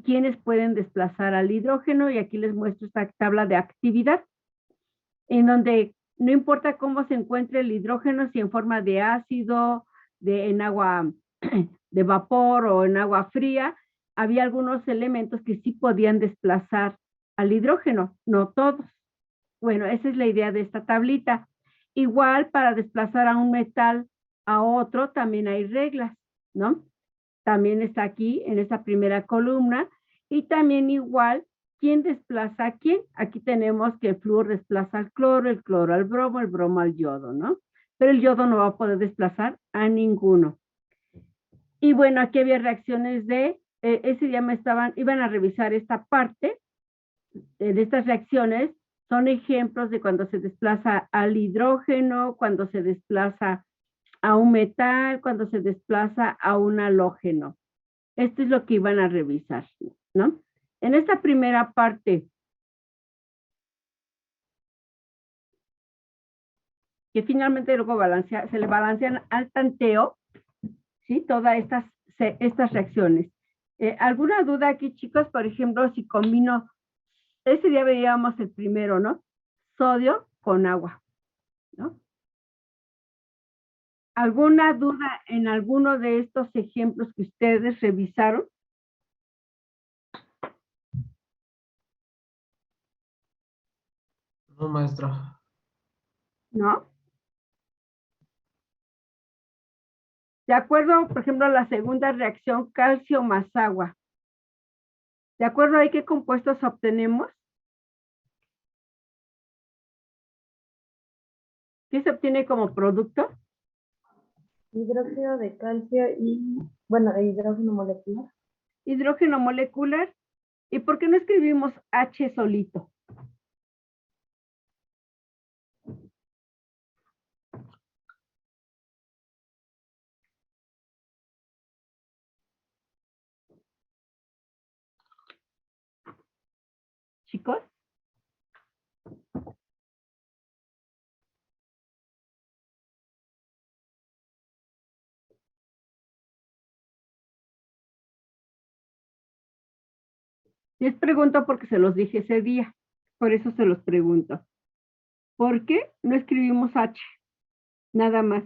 quiénes pueden desplazar al hidrógeno, y aquí les muestro esta tabla de actividad, en donde no importa cómo se encuentre el hidrógeno, si en forma de ácido, en agua de vapor o en agua fría, había algunos elementos que sí podían desplazar al hidrógeno, no todos. Bueno, esa es la idea de esta tablita. Igual para desplazar a un metal a otro también hay reglas, ¿no? También está aquí en esta primera columna, y también igual, ¿quién desplaza a quién? Aquí tenemos que el flúor desplaza al cloro, el cloro al bromo, el bromo al yodo, ¿no? Pero el yodo no va a poder desplazar a ninguno. Y bueno, aquí había reacciones ese día iban a revisar esta parte de estas reacciones. Son ejemplos de cuando se desplaza al hidrógeno, cuando se desplaza a un metal, cuando se desplaza a un halógeno. Esto es lo que iban a revisar, ¿no? En esta primera parte, que finalmente luego se le balancean al tanteo, ¿sí? Todas estas reacciones. ¿Alguna duda aquí, chicos? Por ejemplo, si combino, ese día veíamos el primero, ¿no? Sodio con agua, ¿no? ¿Alguna duda en alguno de estos ejemplos que ustedes revisaron? No, maestra. ¿No? De acuerdo, por ejemplo, a la segunda reacción, calcio más agua. ¿De acuerdo a qué compuestos obtenemos? ¿Qué se obtiene como producto? Hidróxido de calcio y, bueno, de hidrógeno molecular. Hidrógeno molecular. ¿Y por qué no escribimos H solito? Chicos. Les pregunto porque se los dije ese día. Por eso se los pregunto. ¿Por qué no escribimos H? Nada más.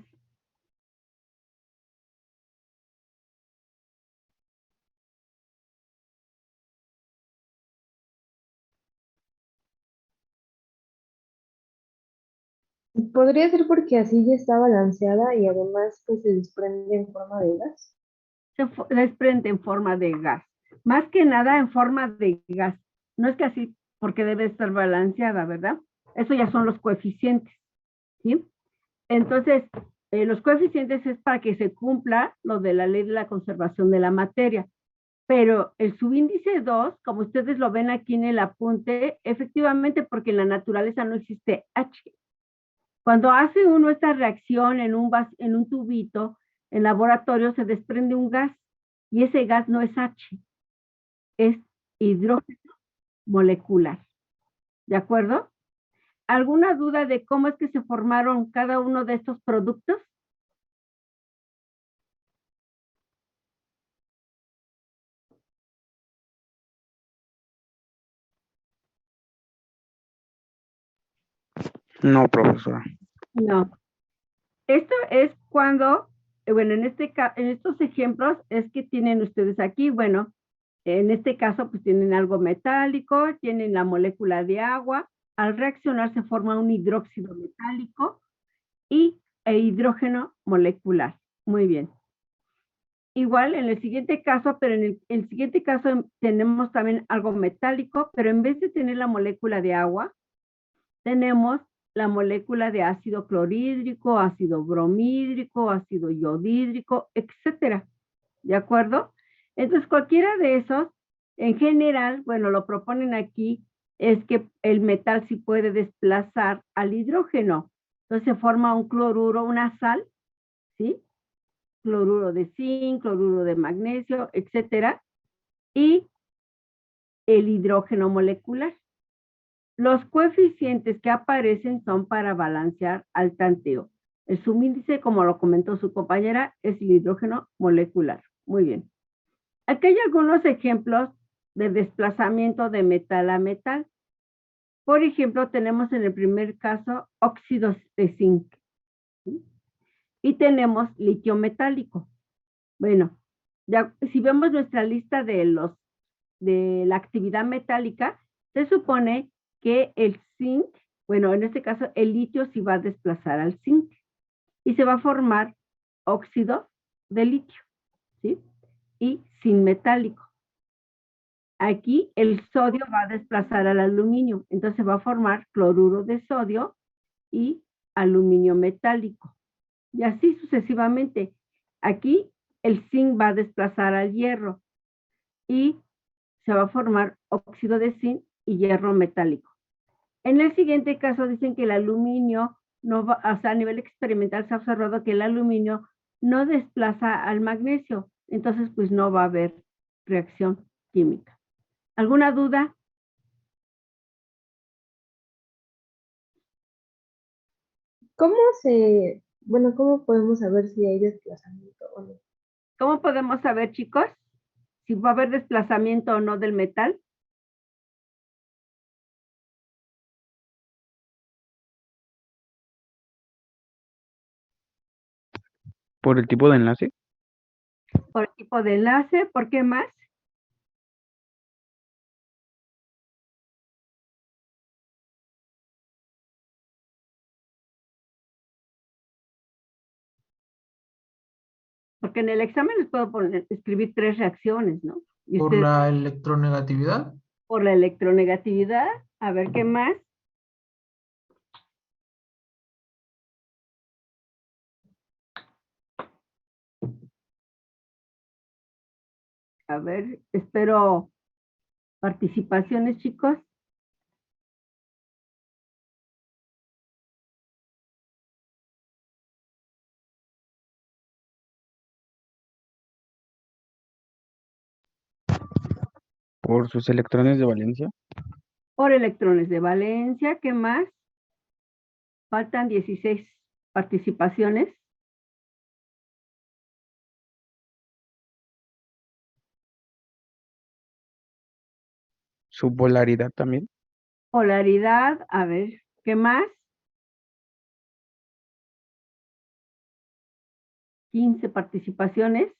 Podría ser porque así ya está balanceada y además pues se desprende en forma de gas. Se desprende en forma de gas. Más que nada en forma de gas. No es que así, porque debe estar balanceada, ¿verdad? Eso ya son los coeficientes, ¿sí? Entonces, los coeficientes es para que se cumpla lo de la ley de la conservación de la materia. Pero el subíndice 2, como ustedes lo ven aquí en el apunte, efectivamente porque en la naturaleza no existe H. Cuando hace uno esta reacción en un tubito, en laboratorio se desprende un gas, y ese gas no es H, es hidrógeno molecular. ¿De acuerdo? ¿Alguna duda de cómo es que se formaron cada uno de estos productos? No, profesora. No. Esto es cuando, bueno, en estos ejemplos es que tienen ustedes aquí, bueno, en este caso pues tienen algo metálico, tienen la molécula de agua, al reaccionar se forma un hidróxido metálico e hidrógeno molecular. Muy bien. Igual en el siguiente caso, pero en el siguiente caso tenemos también algo metálico, pero en vez de tener la molécula de agua, tenemos la molécula de ácido clorhídrico, ácido bromhídrico, ácido iodídrico, etcétera. ¿De acuerdo? Entonces, cualquiera de esos, en general, bueno, lo proponen aquí, es que el metal sí puede desplazar al hidrógeno. Entonces se forma un cloruro, una sal, ¿sí? Cloruro de zinc, cloruro de magnesio, etcétera, y el hidrógeno molecular. Los coeficientes que aparecen son para balancear al tanteo. El subíndice, como lo comentó su compañera, es el hidrógeno molecular. Muy bien. Aquí hay algunos ejemplos de desplazamiento de metal a metal. Por ejemplo, tenemos en el primer caso óxidos de zinc, ¿sí? Y tenemos litio metálico. Bueno, ya, si vemos nuestra lista de la actividad metálica, se supone que el zinc, bueno, en este caso el litio sí va a desplazar al zinc y se va a formar óxido de litio, ¿sí? Y zinc metálico. Aquí el sodio va a desplazar al aluminio, entonces va a formar cloruro de sodio y aluminio metálico. Y así sucesivamente. Aquí el zinc va a desplazar al hierro y se va a formar óxido de zinc y hierro metálico. En el siguiente caso dicen que el aluminio no va, o sea, a nivel experimental se ha observado que el aluminio no desplaza al magnesio, entonces pues no va a haber reacción química. ¿Alguna duda? ¿Cómo bueno, cómo podemos saber si hay desplazamiento o no? ¿Cómo podemos saber, chicos, si va a haber desplazamiento o no del metal? Por el tipo de enlace. Por el tipo de enlace, ¿por qué más? Porque en el examen les puedo escribir 3 reacciones, ¿no? Y Por ustedes la electronegatividad. por la electronegatividad, a ver qué más. A ver, espero participaciones, chicos. Por sus electrones de valencia. Por electrones de valencia, ¿qué más? Faltan 16 participaciones. Su polaridad también. Polaridad, a ver, ¿qué más? 15 participaciones.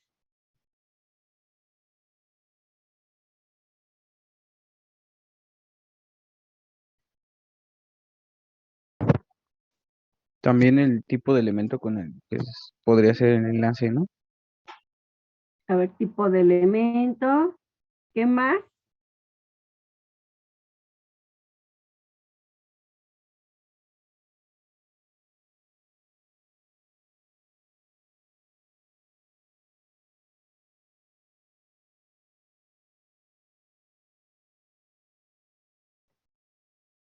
También el tipo de elemento con el que podría ser el enlace, ¿no? A ver, tipo de elemento. ¿Qué más?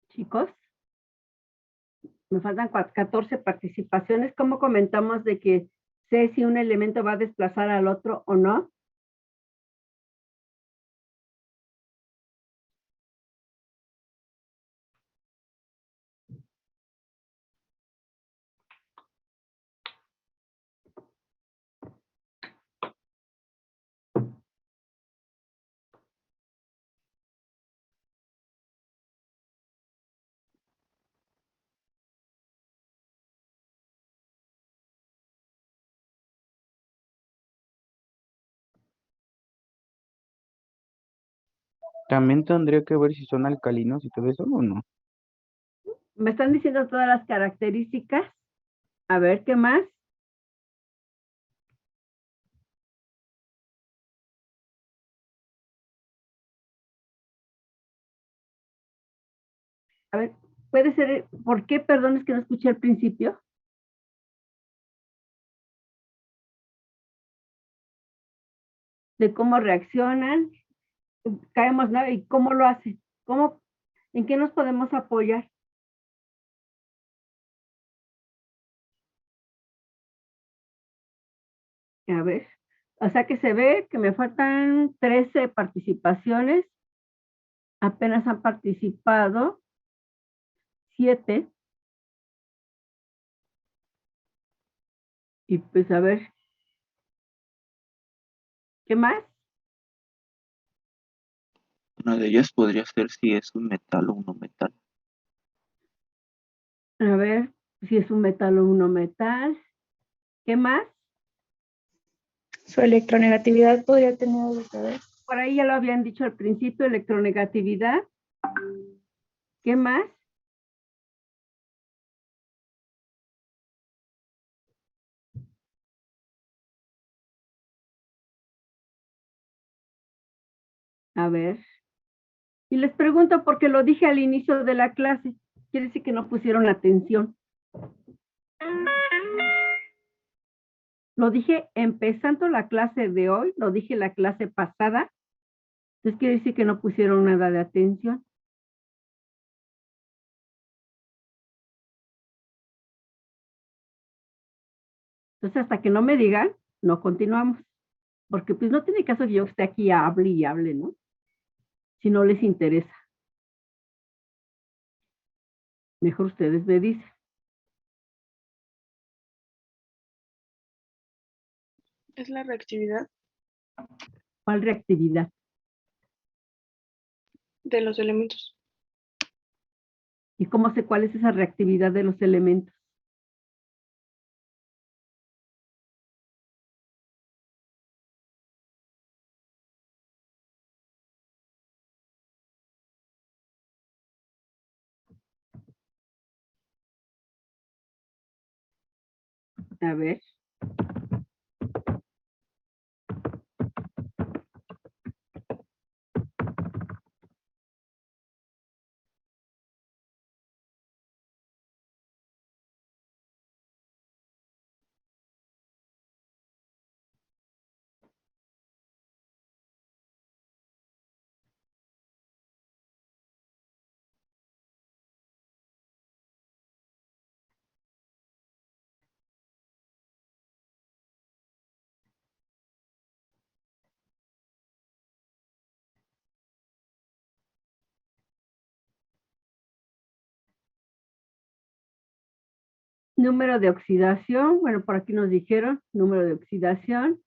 Chicos, me faltan 14 participaciones. ¿Cómo comentamos de que sé si un elemento va a desplazar al otro o no? También tendría que ver si son alcalinos y todo eso o no. Me están diciendo todas las características. A ver, ¿qué más? A ver, puede ser, ¿por qué? Perdón, es que no escuché al principio. De cómo reaccionan, caemos, ¿no? Y cómo lo hacen. ¿Cómo, en qué nos podemos apoyar? A ver, o sea que se ve que me faltan 13 participaciones. Apenas han participado 7. Y pues a ver, ¿qué más? Una de ellas podría ser si es un metal o un no metal. A ver, si es un metal o un no metal. ¿Qué más? Su electronegatividad podría tener algo que ver. Por ahí ya lo habían dicho al principio, electronegatividad. ¿Qué más? A ver. Y les pregunto porque lo dije al inicio de la clase. Quiere decir que no pusieron atención. Lo dije empezando la clase de hoy, lo dije la clase pasada. Entonces quiere decir que no pusieron nada de atención. Entonces hasta que no me digan, no continuamos. Porque pues no tiene caso que yo esté aquí hable y hable, ¿no? Si no les interesa. Mejor ustedes me dicen. Es la reactividad ¿Cuál reactividad? de los elementos. ¿Y cómo sé cuál es esa reactividad de los elementos? A ver. Número de oxidación. Bueno, por aquí nos dijeron número de oxidación.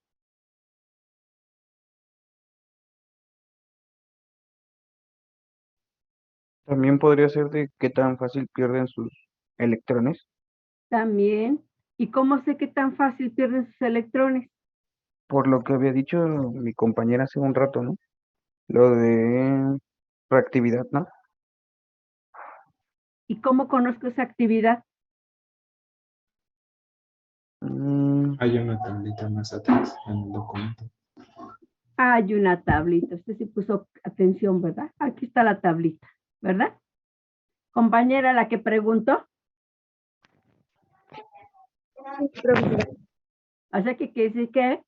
También podría ser de qué tan fácil pierden sus electrones, También. ¿Y cómo sé qué tan fácil pierden sus electrones? por lo que había dicho mi compañera hace un rato, ¿no? Lo de reactividad, ¿no? ¿Y cómo conozco esa actividad? Hay una tablita más atrás en el documento. Hay una tablita. Usted sí puso atención, ¿verdad? Aquí está la tablita, ¿verdad? Compañera, la que preguntó. O sea que quiere decir que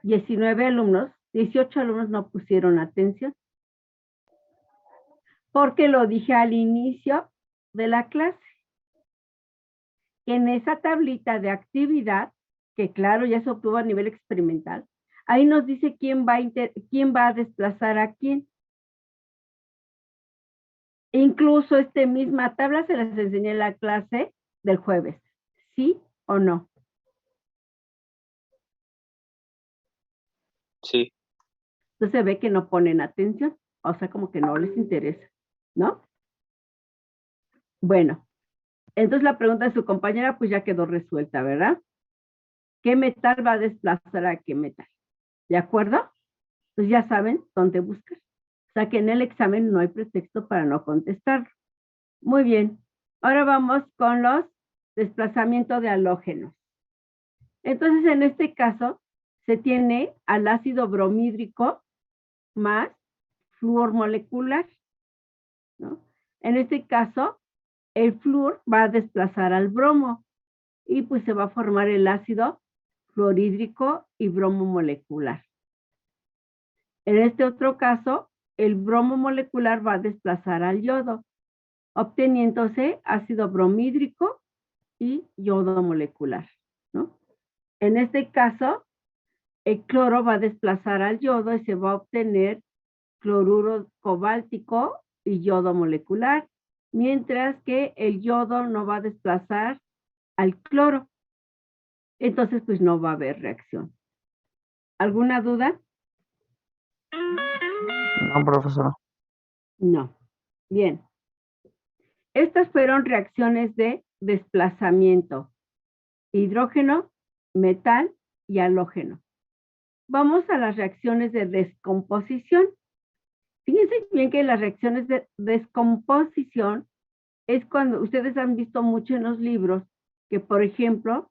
19 alumnos, 18 alumnos no pusieron atención. Porque lo dije al inicio de la clase. En esa tablita de actividad, que claro, ya se obtuvo a nivel experimental, ahí nos dice quién va a desplazar a quién. Incluso esta misma tabla se las enseñé en la clase del jueves. ¿Sí o no? Sí. Entonces se ve que no ponen atención, o sea, como que no les interesa, ¿no? Bueno, entonces la pregunta de su compañera pues ya quedó resuelta, ¿verdad? ¿Qué metal va a desplazar a qué metal? ¿De acuerdo? Pues ya saben dónde buscar. O sea que en el examen no hay pretexto para no contestar. Muy bien. Ahora vamos con los desplazamientos de halógenos. Entonces, en este caso, se tiene al ácido bromhídrico más flúor molecular, ¿no? En este caso, el flúor va a desplazar al bromo y pues se va a formar el ácido fluorhídrico y bromo molecular. En este otro caso, el bromo molecular va a desplazar al yodo, obteniéndose ácido bromhídrico y yodo molecular, ¿no? En este caso, el cloro va a desplazar al yodo y se va a obtener cloruro cobáltico y yodo molecular, mientras que el yodo no va a desplazar al cloro. Entonces, pues no va a haber reacción. ¿Alguna duda? No, profesora. No. Bien. Estas fueron reacciones de desplazamiento. Hidrógeno, metal y halógeno. Vamos a las reacciones de descomposición. Fíjense bien que las reacciones de descomposición es cuando ustedes han visto mucho en los libros que, por ejemplo,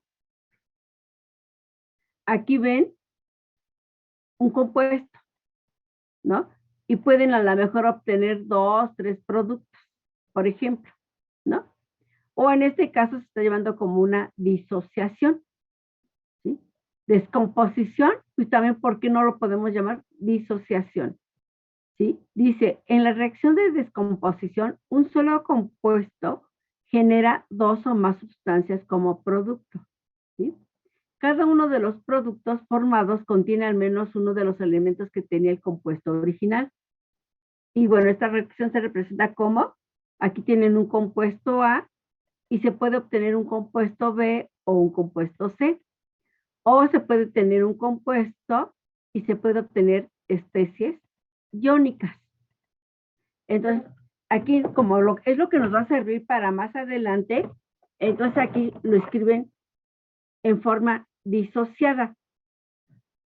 aquí ven un compuesto, ¿no? Y pueden a lo mejor obtener 2, 3 productos, por ejemplo, ¿no? O en este caso se está llevando como una disociación, ¿sí? Descomposición, pues también, ¿por qué no lo podemos llamar disociación? ¿Sí? Dice, en la reacción de descomposición, un solo compuesto genera 2 o más sustancias como producto, ¿sí? Cada uno de los productos formados contiene al menos uno de los elementos que tenía el compuesto original. Y bueno, esta reacción se representa como, aquí tienen un compuesto A y se puede obtener un compuesto B o un compuesto C. O se puede tener un compuesto y se puede obtener especies iónicas. Entonces, aquí como es lo que nos va a servir para más adelante, entonces aquí lo escriben en forma disociada.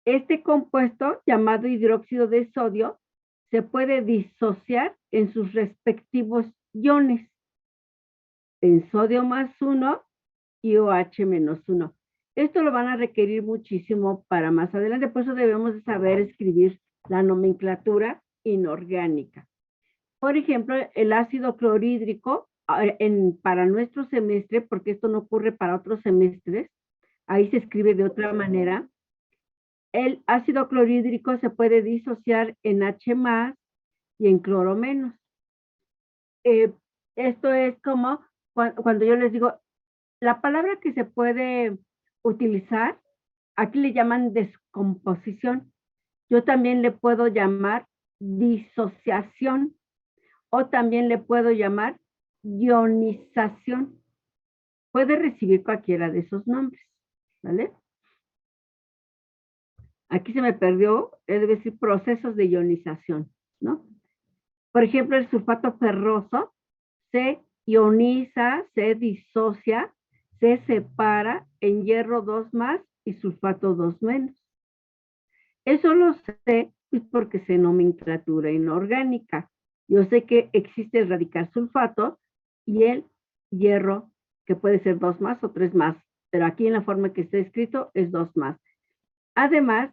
Este compuesto, llamado hidróxido de sodio, se puede disociar en sus respectivos iones, en sodio +1 y OH -1. Esto lo van a requerir muchísimo para más adelante, por eso debemos de saber escribir la nomenclatura inorgánica. Por ejemplo, el ácido clorhídrico, para nuestro semestre, porque esto no ocurre para otros semestres, ahí se escribe de otra manera. El ácido clorhídrico se puede disociar en H+ y en cloro menos. Esto es como cuando yo les digo, la palabra que se puede utilizar, aquí le llaman descomposición. Yo también le puedo llamar disociación o también le puedo llamar ionización. Puede recibir cualquiera de esos nombres, ¿vale? Aquí se me perdió, debe decir procesos de ionización, ¿no? Por ejemplo, el sulfato ferroso se ioniza, se disocia, se separa en hierro 2+ y sulfato 2-. Eso lo sé porque sé nomenclatura inorgánica. Yo sé que existe el radical sulfato y el hierro, que puede ser 2+ o 3+, pero aquí en la forma que está escrito es 2+. Además,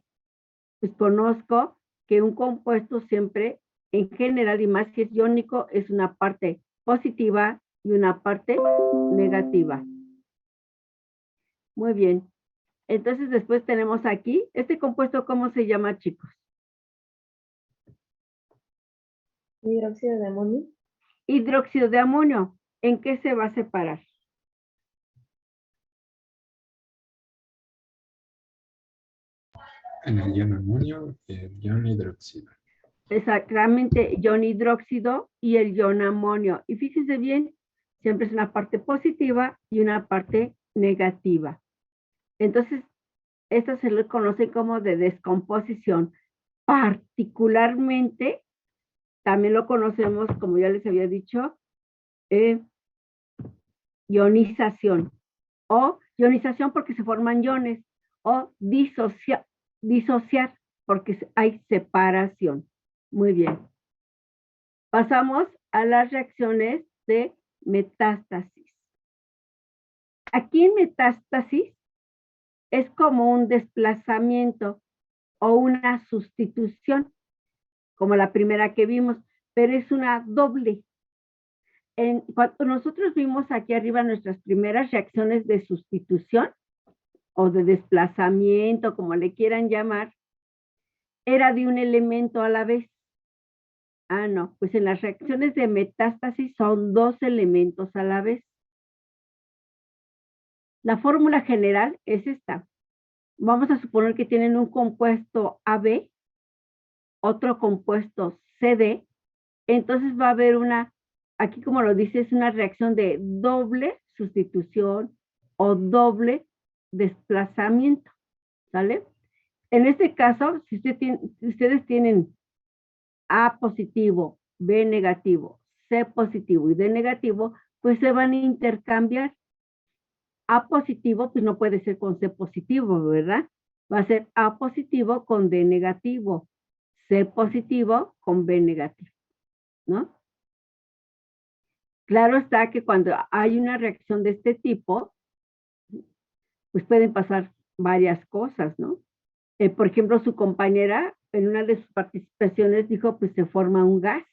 pues conozco que un compuesto siempre, en general, y más si es iónico, es una parte positiva y una parte negativa. Muy bien. Entonces después tenemos aquí, este compuesto, ¿cómo se llama, chicos? Hidróxido de amonio. Hidróxido de amonio. ¿En qué se va a separar? En el ion amonio y el ion hidróxido. Exactamente, ion hidróxido y el ion amonio. Y fíjense bien, siempre es una parte positiva y una parte negativa. Entonces, esto se le conoce como de descomposición. Particularmente, también lo conocemos, como ya les había dicho, ionización. O ionización porque se forman iones. O disociar porque hay separación. Muy bien. Pasamos a las reacciones de metástasis. Aquí en metástasis es como un desplazamiento o una sustitución, como la primera que vimos, pero es una doble. Cuando nosotros vimos aquí arriba nuestras primeras reacciones de sustitución o de desplazamiento, como le quieran llamar, era de un elemento a la vez. Ah, no, pues en las reacciones de metástasis son 2 elementos a la vez. La fórmula general es esta. Vamos a suponer que tienen un compuesto AB, otro compuesto CD, entonces va a haber una, aquí como lo dice, es una reacción de doble sustitución o doble desplazamiento, ¿sale? En este caso, si ustedes tienen A positivo, B negativo, C positivo y D negativo, pues se van a intercambiar. A positivo, pues no puede ser con C positivo, ¿verdad? Va a ser A positivo con D negativo, C positivo con B negativo, ¿no? Claro está que cuando hay una reacción de este tipo, pues pueden pasar varias cosas, ¿no? Por ejemplo, su compañera en una de sus participaciones dijo, pues se forma un gas.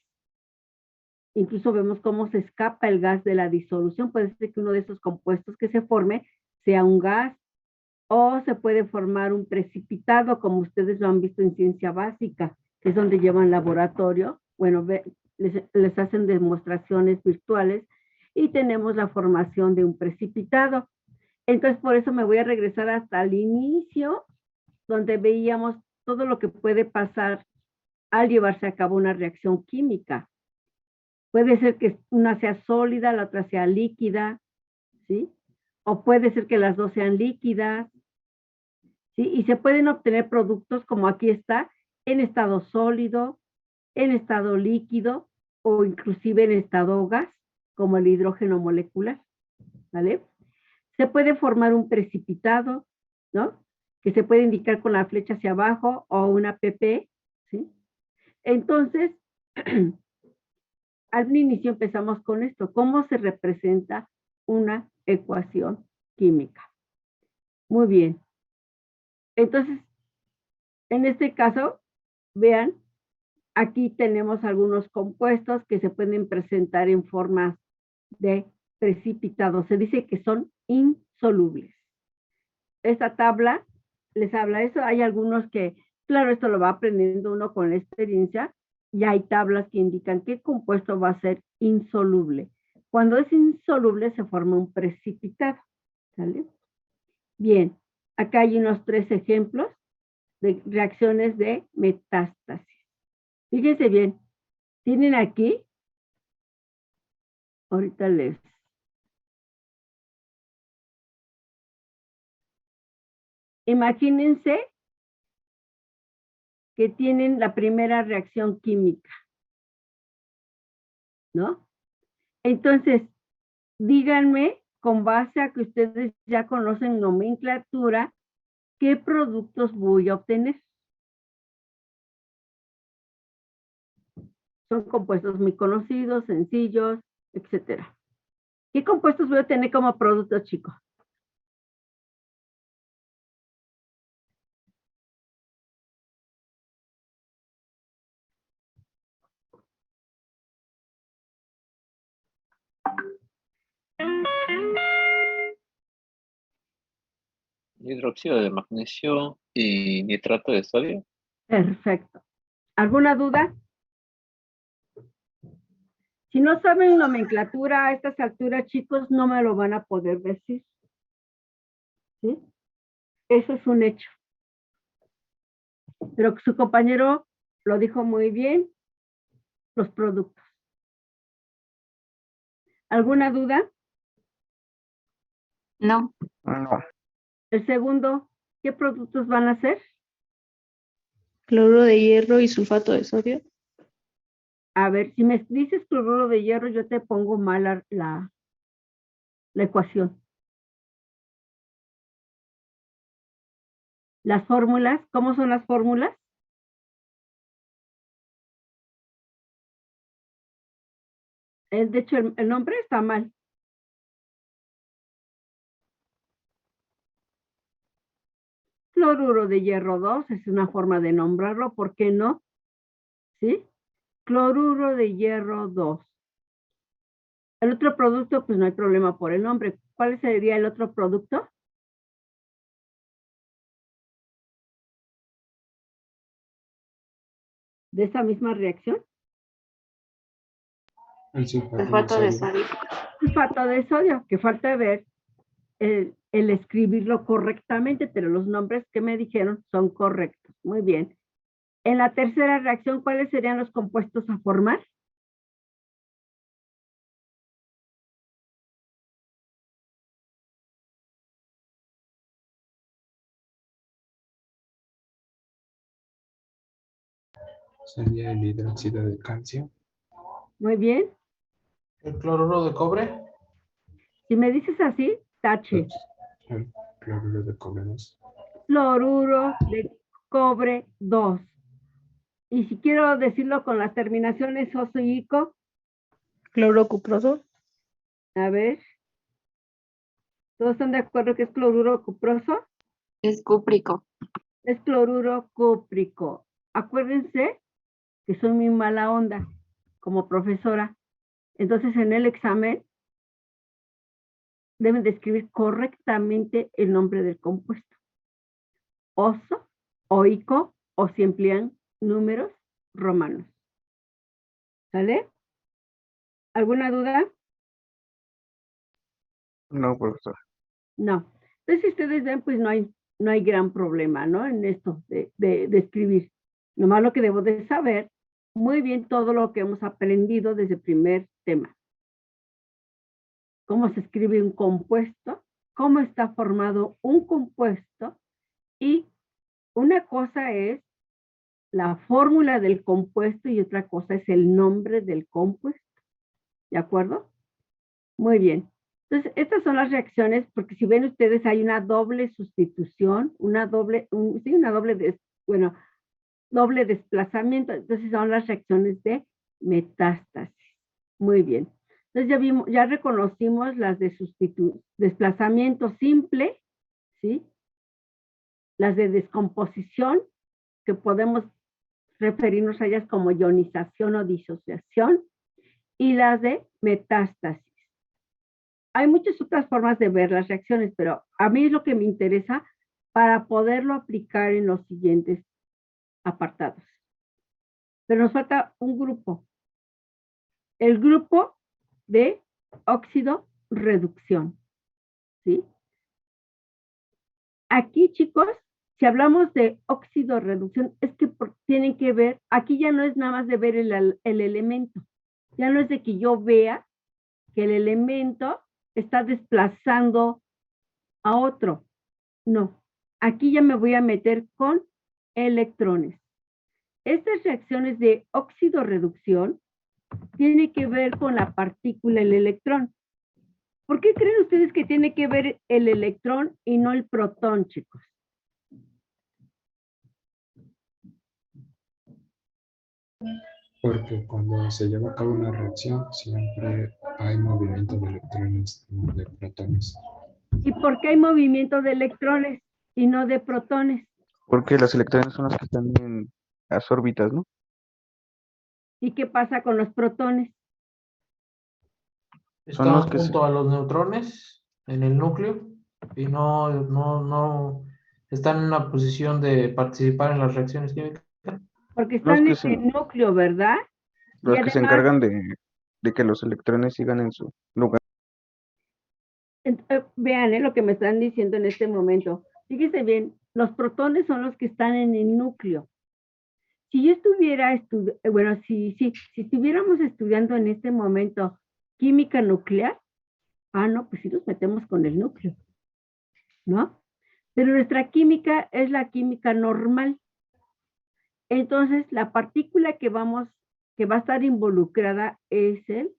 Incluso vemos cómo se escapa el gas de la disolución. Puede ser que uno de esos compuestos que se forme sea un gas o se puede formar un precipitado, como ustedes lo han visto en ciencia básica, que es donde llevan laboratorio. Bueno, les hacen demostraciones virtuales y tenemos la formación de un precipitado. Entonces, por eso me voy a regresar hasta el inicio, donde veíamos todo lo que puede pasar al llevarse a cabo una reacción química. Puede ser que una sea sólida, la otra sea líquida, ¿sí? O puede ser que las dos sean líquidas, ¿sí? Y se pueden obtener productos como aquí está, en estado sólido, en estado líquido o inclusive en estado gas, como el hidrógeno molecular, ¿vale? Se puede formar un precipitado, ¿no? Que se puede indicar con la flecha hacia abajo o una PP, ¿sí? Entonces, al inicio empezamos con esto, ¿cómo se representa una ecuación química? Muy bien. Entonces, en este caso, vean, aquí tenemos algunos compuestos que se pueden presentar en forma de precipitados. Se dice que son insolubles. Esta tabla les habla eso. Hay algunos que, claro, esto lo va aprendiendo uno con la experiencia, y hay tablas que indican qué compuesto va a ser insoluble. Cuando es insoluble se forma un precipitado, ¿sale? Bien, acá hay unos 3 ejemplos de reacciones de metástasis. Fíjense bien, tienen aquí, ahorita les... Imagínense que tienen la primera reacción química, ¿no? Entonces, díganme, con base a que ustedes ya conocen nomenclatura, ¿qué productos voy a obtener? Son compuestos muy conocidos, sencillos, etcétera. ¿Qué compuestos voy a obtener como producto, chicos? Hidróxido de magnesio y nitrato de sodio. Perfecto. ¿Alguna duda? Si no saben nomenclatura a estas alturas, chicos, no me lo van a poder decir. ¿Sí? Eso es un hecho. Pero su compañero lo dijo muy bien, los productos. ¿Alguna duda? No. No. El segundo, ¿qué productos van a ser? Cloruro de hierro y sulfato de sodio. A ver, si me dices cloruro de hierro, yo te pongo mal la ecuación. Las fórmulas, ¿cómo son las fórmulas? De hecho, el nombre está mal. Cloruro de hierro 2 es una forma de nombrarlo, ¿por qué no? ¿Sí? Cloruro de hierro 2. El otro producto, pues no hay problema por el nombre. ¿Cuál sería el otro producto? De esa misma reacción. El sulfato de Sulfato de sodio. sodio. Sulfato de sodio, que falta ver el escribirlo correctamente, pero los nombres que me dijeron son correctos. Muy bien. En la tercera reacción, ¿cuáles serían los compuestos a formar? Sería el hidróxido de calcio. Muy bien. ¿El cloruro de cobre? Si me dices así, tache. El cloruro de cobre 2. Fluoruro de cobre 2. Y si quiero decirlo con las terminaciones oso y ico, Cloruro cuproso. a ver. ¿Todos están de acuerdo que es cloruro cuproso? Es cúprico. Es cloruro cúprico. Acuérdense que soy muy mala onda como profesora. Entonces, en el examen deben de escribir correctamente el nombre del compuesto. Oso, oico, o si emplean números romanos. ¿Sale? ¿Alguna duda? No, profesor. No. Entonces, si ustedes ven, pues no hay gran problema, ¿no? En esto de escribir. Nomás lo que debo de saber, muy bien todo lo que hemos aprendido desde el primer tema. Cómo se escribe un compuesto, cómo está formado un compuesto, y una cosa es la fórmula del compuesto y otra cosa es el nombre del compuesto. ¿De acuerdo? Muy bien. Entonces, estas son las reacciones, porque si ven ustedes hay una doble sustitución, doble desplazamiento. Entonces son las reacciones de metástasis. Muy bien. Entonces ya reconocimos las de desplazamiento simple, ¿sí? Las de descomposición, que podemos referirnos a ellas como ionización o disociación, y las de metástasis. Hay muchas otras formas de ver las reacciones, pero a mí es lo que me interesa para poderlo aplicar en los siguientes apartados. Pero nos falta un grupo. El grupo de óxido reducción. ¿Sí? Aquí, chicos, si hablamos de óxido reducción, es que tienen que ver, aquí ya no es nada más de ver el elemento. Ya no es de que yo vea que el elemento está desplazando a otro. No, aquí ya me voy a meter con electrones. Estas reacciones de óxido reducción tienen que ver con la partícula, el electrón. ¿Por qué creen ustedes que tiene que ver el electrón y no el protón, chicos? Porque cuando se lleva a cabo una reacción, siempre hay movimiento de electrones, no de protones. ¿Y por qué hay movimiento de electrones y no de protones? Porque los electrones son los que están en las órbitas, ¿no? ¿Y qué pasa con los protones? Son los Están que junto a los neutrones en el núcleo y no están en una posición de participar en las reacciones químicas. Porque los están que en se, el núcleo, ¿verdad? los Y que se además, encargan de que los electrones sigan en su lugar. vean lo que me están diciendo en este momento. Fíjense bien, los protones son los que están en el núcleo. Si yo estuviera si estuviéramos estudiando en este momento química nuclear, no, pues sí nos metemos con el núcleo, ¿no? Pero nuestra química es la química normal. Entonces, la partícula que va a estar involucrada es el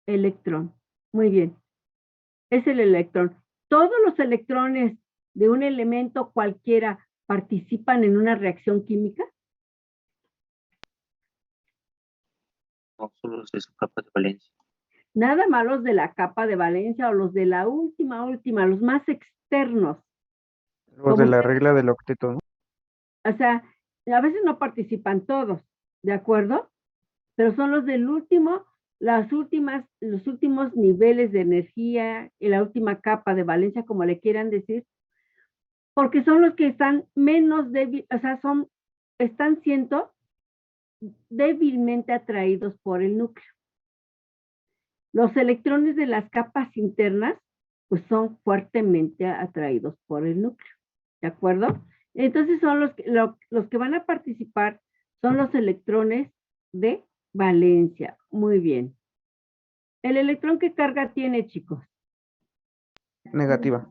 electrón. Muy bien, es el electrón. Todos los electrones de un elemento cualquiera participan en una reacción química. No solo los de su capa de valencia. Nada más los de la capa de valencia o los de la última, los más externos. Los de la regla del octeto, ¿no? O sea, a veces no participan todos, ¿de acuerdo? Pero son los del último, los últimos niveles de energía y la última capa de valencia, como le quieran decir, porque son los que están menos débiles, o sea, están siendo débilmente atraídos por el núcleo. Los electrones de las capas internas, pues son fuertemente atraídos por el núcleo, ¿de acuerdo? Entonces son los que van a participar, son los electrones de valencia. Muy bien. ¿El electrón qué carga tiene, chicos? Negativa.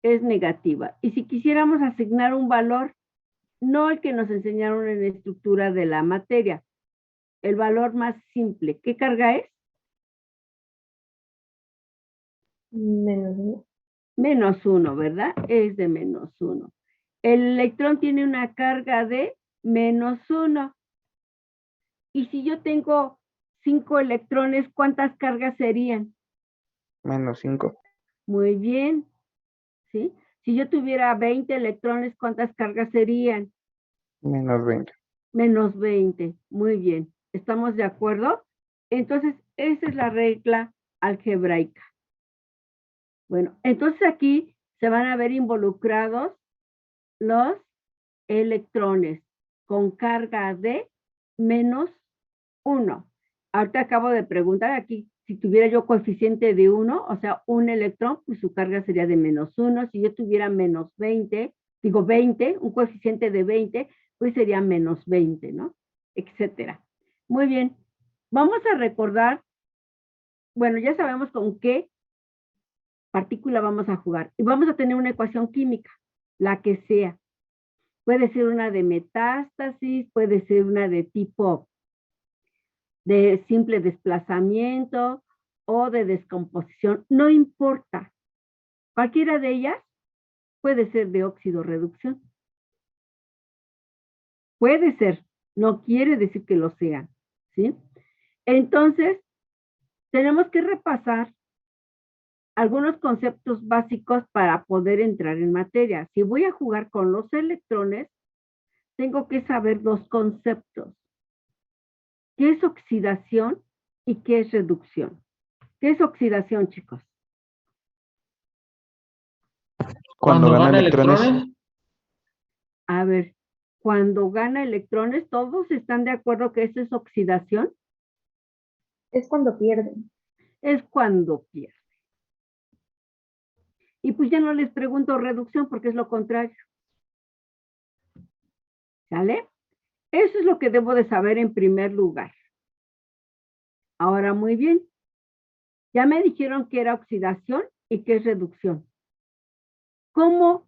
Es negativa. Y si quisiéramos asignar un valor, no el que nos enseñaron en la estructura de la materia, el valor más simple. ¿Qué carga es? -1. -1, ¿verdad? Es de -1. El electrón tiene una carga de -1. Y si yo tengo 5 electrones, ¿cuántas cargas serían? -5. Muy bien, ¿sí? Si yo tuviera 20 electrones, ¿cuántas cargas serían? -20. -20, muy bien. ¿Estamos de acuerdo? Entonces, esa es la regla algebraica. Bueno, entonces aquí se van a ver involucrados los electrones con carga de -1. Ahorita acabo de preguntar aquí, si tuviera yo coeficiente de 1, o sea, un electrón, pues su carga sería de -1. Si yo tuviera -20, digo 20, un coeficiente de 20, pues sería -20, ¿no? Etcétera. Muy bien. Vamos a recordar, bueno, ya sabemos con qué partícula vamos a jugar. Y vamos a tener una ecuación química, la que sea. Puede ser una de metástasis, puede ser una de tipo de simple desplazamiento o de descomposición, no importa. Cualquiera de ellas puede ser de óxido-reducción. Puede ser, no quiere decir que lo sean, ¿sí? Entonces, tenemos que repasar algunos conceptos básicos para poder entrar en materia. Si voy a jugar con los electrones, tengo que saber dos conceptos. ¿Qué es oxidación y qué es reducción? ¿Qué es oxidación, chicos? Cuando gana electrones. A ver, cuando gana electrones, ¿todos están de acuerdo que eso es oxidación? Es cuando pierden. Es cuando pierde. Y pues ya no les pregunto reducción porque es lo contrario. ¿Sale? Eso es lo que debo de saber en primer lugar. Ahora, muy bien. Ya me dijeron que era oxidación y que es reducción. ¿Cómo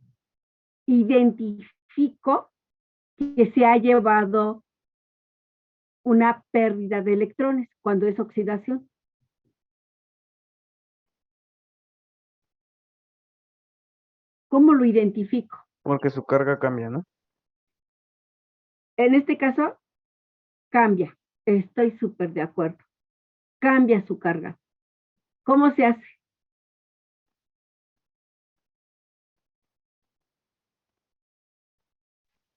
identifico que se ha llevado una pérdida de electrones cuando es oxidación? ¿Cómo lo identifico? Porque su carga cambia, ¿no? En este caso, cambia. Estoy súper de acuerdo. Cambia su carga. ¿Cómo se hace?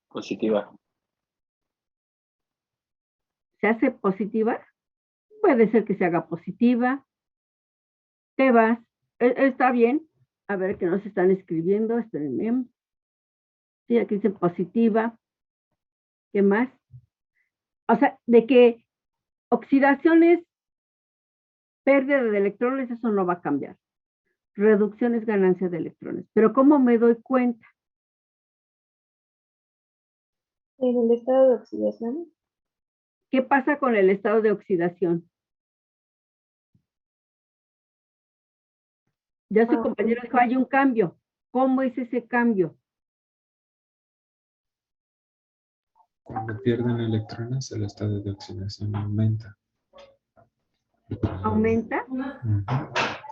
Positiva. ¿Se hace positiva? Puede ser que se haga positiva. Te vas. Está bien. A ver, que nos están escribiendo. Espérenme. Sí, aquí dice positiva. ¿Qué más? O sea, de que oxidación es pérdida de electrones, eso no va a cambiar. Reducción es ganancia de electrones. Pero ¿cómo me doy cuenta? En el estado de oxidación, ¿Qué pasa con el estado de oxidación? Ya su compañero dijo, hay un cambio. ¿Cómo es ese cambio? Cuando pierden electrones, el estado de oxidación aumenta. ¿Aumenta? Ujú.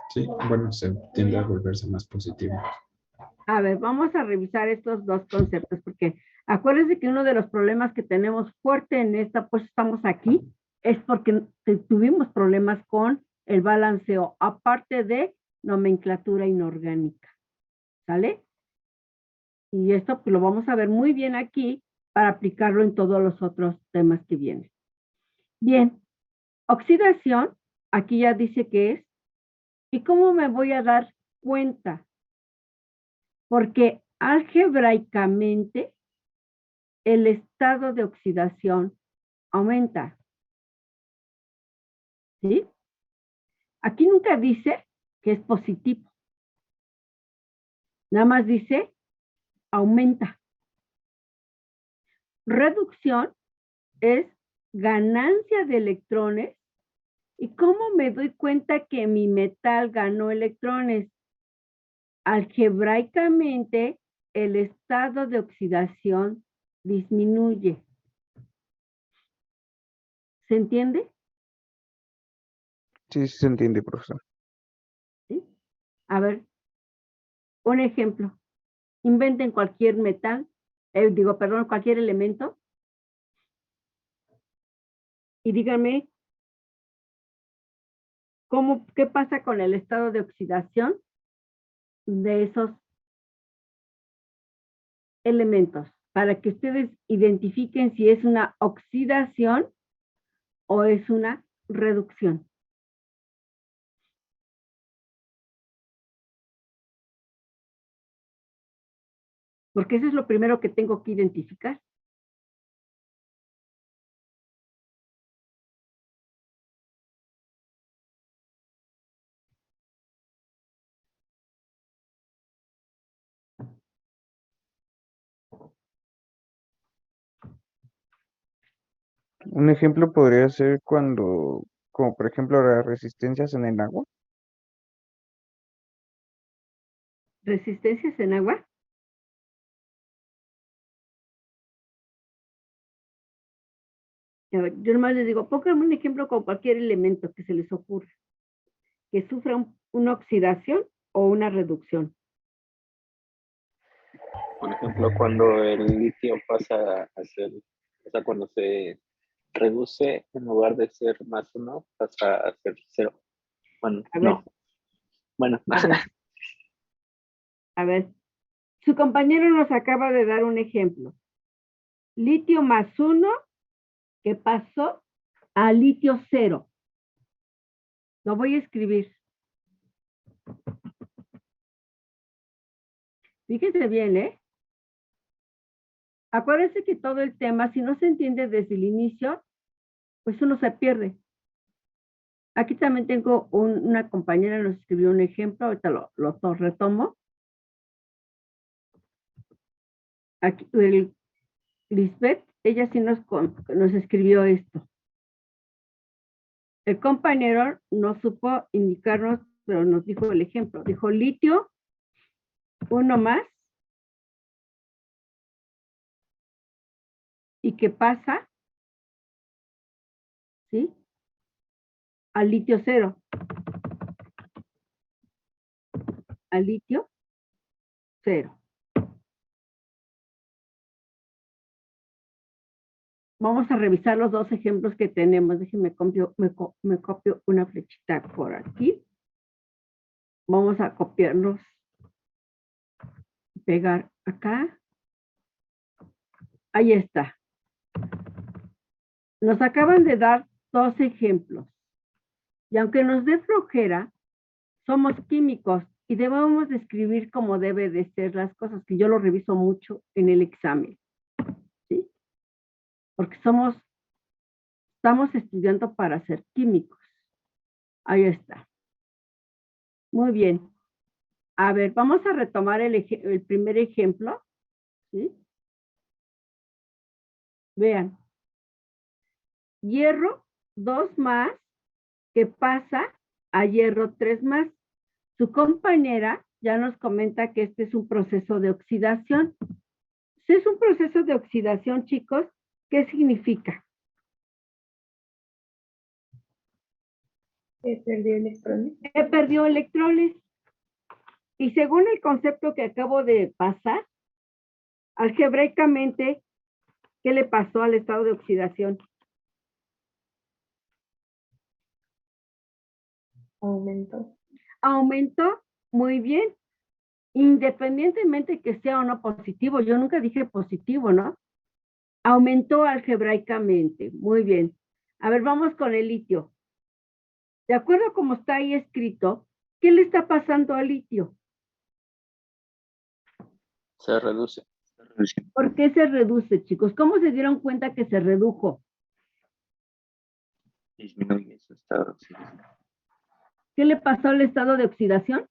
Sí, bueno, se tiende a volverse más positivo. A ver, vamos a revisar estos dos conceptos, porque acuérdense que uno de los problemas que tenemos fuerte en esta, pues estamos aquí, es porque tuvimos problemas con el balanceo, aparte de nomenclatura inorgánica. ¿Sale? Y esto pues, lo vamos a ver muy bien aquí para aplicarlo en todos los otros temas que vienen. Bien, oxidación, aquí ya dice que es. ¿Y cómo me voy a dar cuenta? Porque algebraicamente el estado de oxidación aumenta. ¿Sí? Aquí nunca dice que es positivo. Nada más dice aumenta. Reducción es ganancia de electrones. ¿Y cómo me doy cuenta que mi metal ganó electrones? Algebraicamente, el estado de oxidación disminuye. ¿Se entiende? Sí, sí se entiende, profesor. ¿Sí? A ver, un ejemplo. Inventen cualquier metal, cualquier elemento. Y díganme, ¿qué pasa con el estado de oxidación de esos elementos? Para que ustedes identifiquen si es una oxidación o es una reducción. Porque eso es lo primero que tengo que identificar. Un ejemplo podría ser como por ejemplo las resistencias en el agua. ¿Resistencias en agua? A ver, yo nomás les digo, pónganme un ejemplo con cualquier elemento que se les ocurra, que sufra una oxidación o una reducción. Por ejemplo, cuando el litio pasa a ser, o sea, cuando se reduce, en lugar de ser +1, pasa a ser 0. Bueno, A ver, no. Bueno, a ver, su compañero nos acaba de dar un ejemplo. Litio +1 que pasó a litio 0. Lo voy a escribir. Fíjense bien, ¿eh? Acuérdense que todo el tema, si no se entiende desde el inicio, pues uno se pierde. Aquí también tengo una compañera nos escribió un ejemplo, ahorita lo retomo. Aquí, Lisbeth, ella sí nos escribió esto. El compañero no supo indicarnos, pero nos dijo el ejemplo. Dijo litio, 1 más. ¿Y qué pasa? ¿Sí? Al litio 0. Al litio 0. Vamos a revisar los dos ejemplos que tenemos. Déjenme me copio una flechita por aquí. Vamos a copiarlos. Pegar acá. Ahí está. Nos acaban de dar dos ejemplos. Y aunque nos dé flojera, somos químicos y debemos describir cómo debe de ser las cosas, que yo lo reviso mucho en el examen. ¿Sí? Porque estamos estudiando para ser químicos. Ahí está. Muy bien. A ver, vamos a retomar el primer ejemplo. ¿Sí? Vean. Hierro 2 más que pasa a hierro 3 más. Su compañera ya nos comenta que este es un proceso de oxidación. Si es un proceso de oxidación, chicos, ¿qué significa? Perdió electrones. Perdió electrones. Y según el concepto que acabo de pasar, algebraicamente, ¿qué le pasó al estado de oxidación? Aumentó. Aumentó, muy bien. Independientemente que sea o no positivo, yo nunca dije positivo, ¿no? Aumentó algebraicamente, muy bien. A ver, vamos con el litio. De acuerdo a cómo está ahí escrito, ¿qué le está pasando al litio? se reduce. ¿Por qué se reduce, chicos? ¿Cómo se dieron cuenta que se redujo? Disminuye su estado de oxidación. ¿Qué le pasó al estado de oxidación?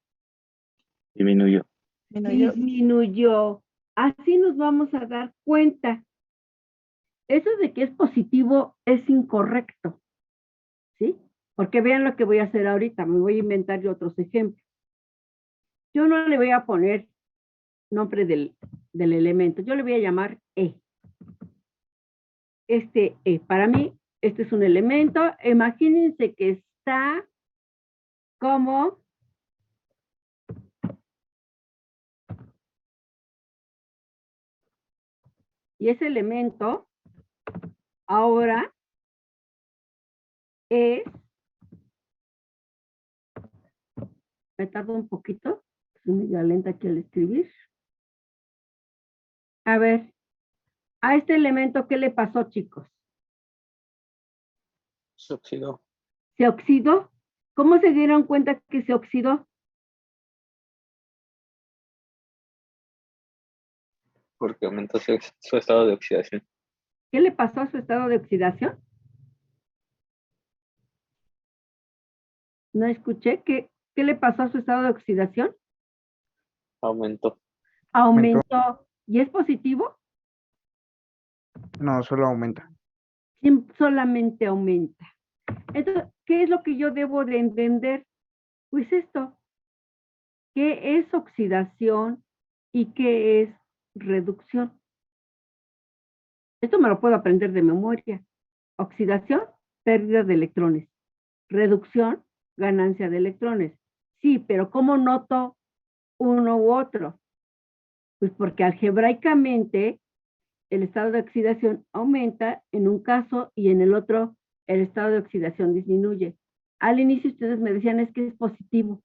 Disminuyó. Disminuyó. Así nos vamos a dar cuenta. Eso de que es positivo es incorrecto. ¿Sí? Porque vean lo que voy a hacer ahorita. Me voy a inventar yo otros ejemplos. Yo no le voy a poner nombre del elemento. Yo le voy a llamar E. Para mí, este es un elemento. Imagínense que está como y ese elemento ahora es, me tardo un poquito, soy medio lenta aquí al escribir. A ver, a este elemento, ¿qué le pasó, chicos? Se oxidó. ¿Se oxidó? ¿Cómo se dieron cuenta que se oxidó? Porque aumentó su estado de oxidación. ¿Qué le pasó a su estado de oxidación? No escuché. ¿Qué le pasó a su estado de oxidación? Aumentó. Aumentó. ¿Y es positivo? No, solo aumenta. Solamente aumenta. Entonces, ¿qué es lo que yo debo de entender? Pues esto, ¿qué es oxidación y qué es reducción? Esto me lo puedo aprender de memoria. Oxidación, pérdida de electrones. Reducción, ganancia de electrones. Sí, pero ¿cómo noto uno u otro? Pues porque algebraicamente el estado de oxidación aumenta en un caso y en el otro el estado de oxidación disminuye. Al inicio ustedes me decían es que es positivo.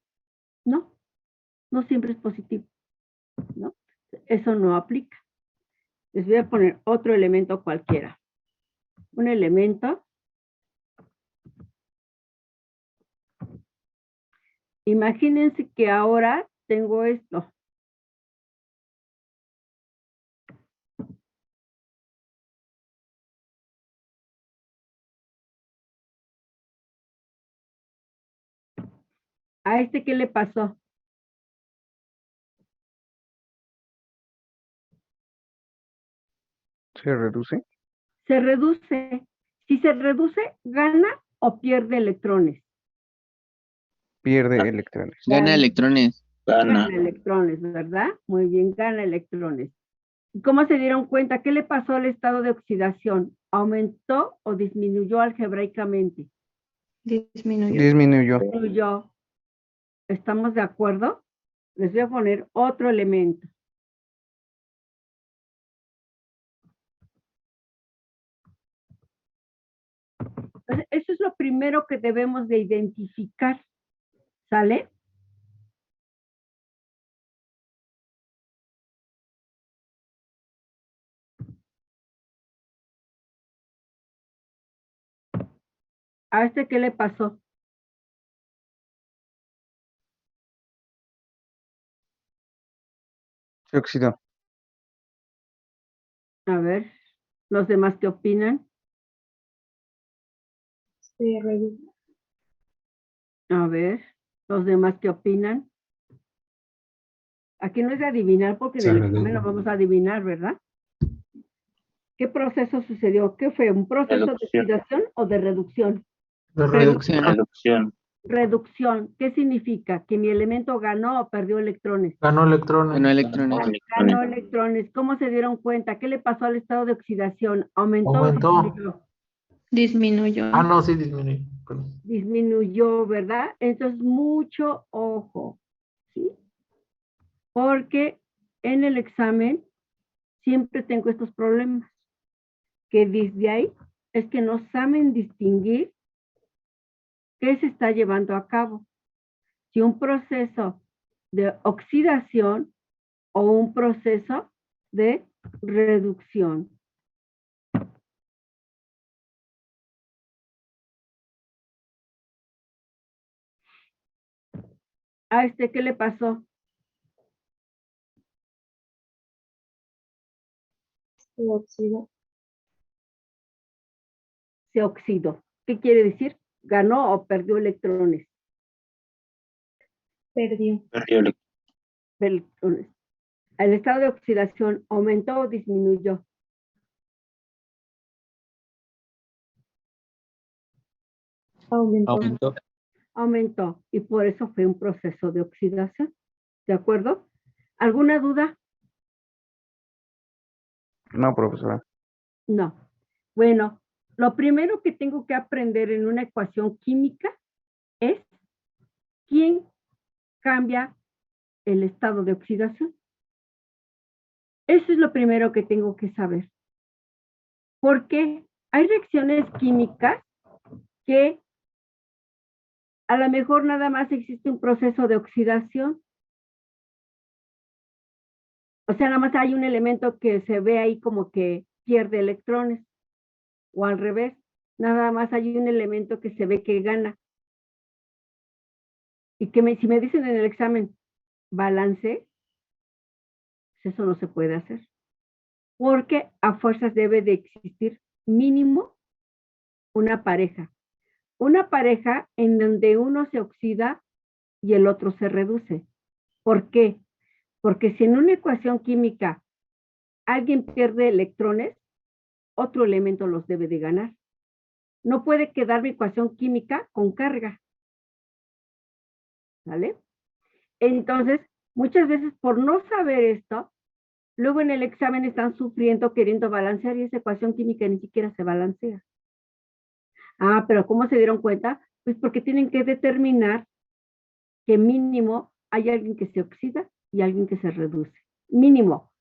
No, no siempre es positivo, ¿no? Eso no aplica. Les voy a poner otro elemento cualquiera. Un elemento. Imagínense que ahora tengo esto. ¿A este qué le pasó? ¿Se reduce? Se reduce. Si se reduce, ¿gana o pierde electrones? Pierde electrones. Gana electrones. Gana. Gana electrones, ¿verdad? Muy bien, gana electrones. ¿Y cómo se dieron cuenta? ¿Qué le pasó al estado de oxidación? ¿Aumentó o disminuyó algebraicamente? Disminuyó. Disminuyó. Disminuyó. ¿Estamos de acuerdo? Les voy a poner otro elemento. Entonces, eso es lo primero que debemos de identificar. ¿Sale? ¿A este qué le pasó? Se oxidó. A ver, los demás qué opinan. Se redujo. A ver, los demás qué opinan. Aquí no es de adivinar porque en Se el examen redujo. lo vamos a adivinar, ¿verdad? ¿Qué proceso sucedió? ¿Qué fue? ¿Un proceso de Reducción. oxidación o de reducción? De Reducción. Reducción. Reducción. ¿Qué significa? ¿Que mi elemento ganó o perdió electrones? Ganó electrones. Ganó electrones. Ganó electrones. ¿Cómo se dieron cuenta? ¿Qué le pasó al estado de oxidación? ¿Aumentó Aumentó. o disminuyó? Disminuyó. Ah, no, sí disminuyó. Perdón. Disminuyó, ¿verdad? Entonces, mucho ojo, ¿sí? Porque en el examen siempre tengo estos problemas, que desde ahí es que no saben distinguir qué se está llevando a cabo. Si un proceso de oxidación o un proceso de reducción. ¿A este qué le pasó? Se oxidó. Se oxidó. ¿Qué quiere decir? ¿Ganó o perdió electrones? Perdió. Perdió Electrones. ¿El estado de oxidación aumentó o disminuyó? Aumentó. Aumentó. Aumentó. Y por eso fue un proceso de oxidación. ¿De acuerdo? ¿Alguna duda? No, profesora. No. Bueno, lo primero que tengo que aprender en una ecuación química es quién cambia el estado de oxidación. Eso es lo primero que tengo que saber. Porque hay reacciones químicas que a lo mejor nada más existe un proceso de oxidación. O sea, nada más hay un elemento que se ve ahí como que pierde electrones. O al revés, nada más hay un elemento que se ve que gana. Y que si me dicen en el examen, balance, pues eso no se puede hacer. Porque a fuerzas debe de existir mínimo una pareja. Una pareja en donde uno se oxida y el otro se reduce. ¿Por qué? Porque si en una ecuación química alguien pierde electrones, otro elemento los debe de ganar. No puede quedar mi ecuación química con carga. ¿Vale? Entonces, muchas veces por no saber esto, luego en el examen están sufriendo queriendo balancear y esa ecuación química ni siquiera se balancea. Ah, pero ¿cómo se dieron cuenta? Pues porque tienen que determinar que mínimo hay alguien que se oxida y alguien que se reduce. Mínimo.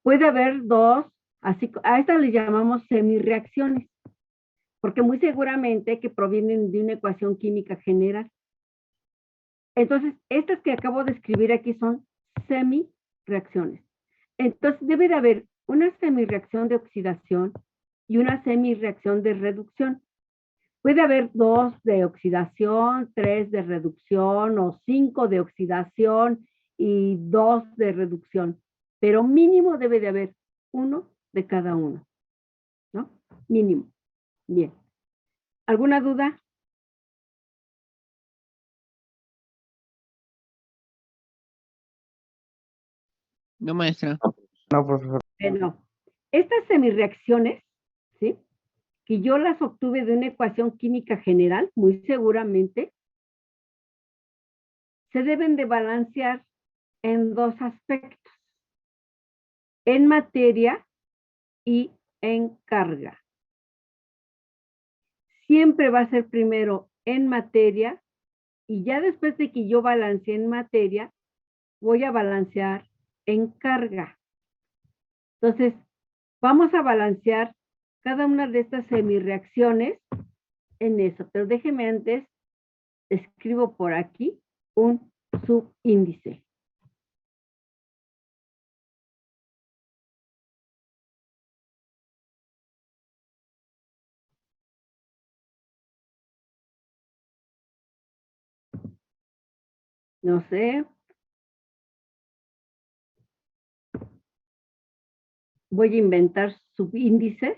Puede haber dos, así, a estas les llamamos semirreacciones, porque muy seguramente que provienen de una ecuación química general. Entonces, estas que acabo de escribir aquí son semirreacciones. Entonces, debe de haber una semirreacción de oxidación y una semirreacción de reducción. Puede haber 2 de oxidación, 3 de reducción o 5 de oxidación y 2 de reducción, pero mínimo debe de haber uno de cada uno, ¿no? Mínimo. Bien. ¿Alguna duda? No, maestra. No, profesor. No. Estas semirreacciones, ¿sí? Que yo las obtuve de una ecuación química general, muy seguramente, se deben de balancear en dos aspectos, en materia y en carga. Siempre va a ser primero en materia y ya después de que yo balanceé en materia, voy a balancear en carga. Entonces, vamos a balancear cada una de estas semirreacciones en eso, pero déjeme antes, escribo por aquí un subíndice. No sé. Voy a inventar subíndices.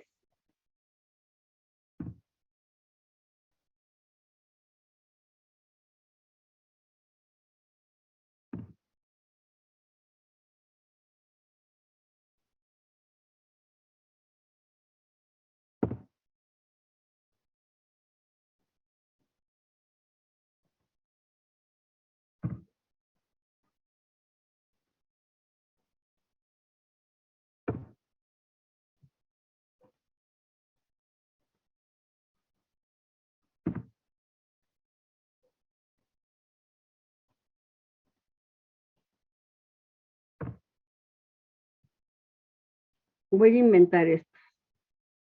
Voy a inventar esto.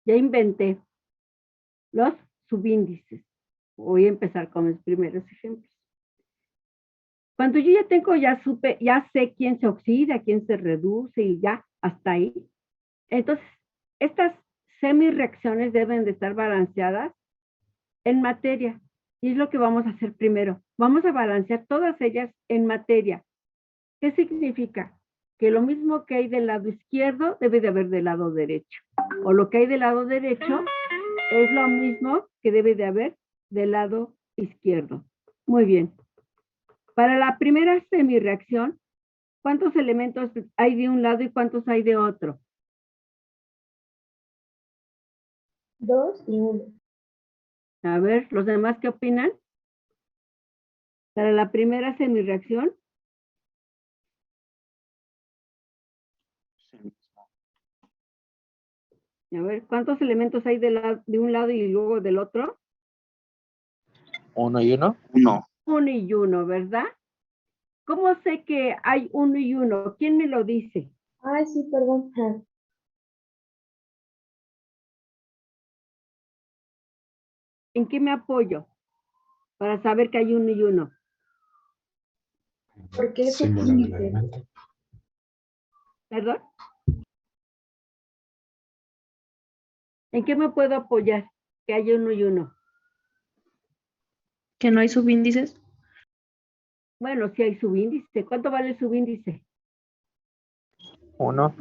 Ya inventé los subíndices. Voy a empezar con mis primeros ejemplos. Cuando yo ya tengo, ya sé quién se oxida, quién se reduce y ya hasta ahí. Entonces, estas semirreacciones deben de estar balanceadas en materia. Y es lo que vamos a hacer primero. Vamos a balancear todas ellas en materia. ¿Qué significa? Que lo mismo que hay del lado izquierdo debe de haber del lado derecho. O lo que hay del lado derecho es lo mismo que debe de haber del lado izquierdo. Muy bien. Para la primera semirreacción, ¿cuántos elementos hay de un lado y cuántos hay de otro? 2 y 1. A ver, ¿los demás qué opinan? Para la primera semirreacción, A ver, ¿cuántos elementos hay de un lado y luego del otro? 1 y 1. 1. Uno y uno, ¿verdad? ¿Cómo sé que hay uno y uno? ¿Quién me lo dice? Ay, sí, perdón. ¿En qué me apoyo para saber que hay uno y uno? Porque ese Símbolo del índice. elemento. ¿Perdón? ¿En qué me puedo apoyar que haya uno y uno? Que no hay subíndices. Bueno, si hay subíndice. ¿Cuánto vale el subíndice? 1.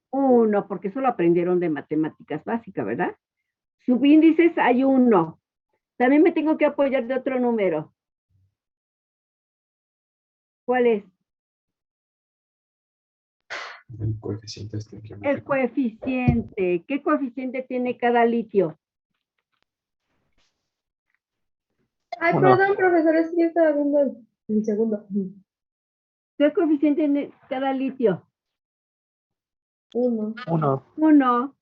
Uno, porque eso lo aprendieron de matemáticas básicas, ¿verdad? Subíndices hay uno. También me tengo que apoyar de otro número. ¿Cuál es? El coeficiente El estequiométrico. coeficiente. ¿Qué coeficiente tiene cada litio? Ay, Uno. perdón, profesor, es que yo estaba viendo el segundo. ¿Qué coeficiente tiene cada litio? 1. 1. Uno.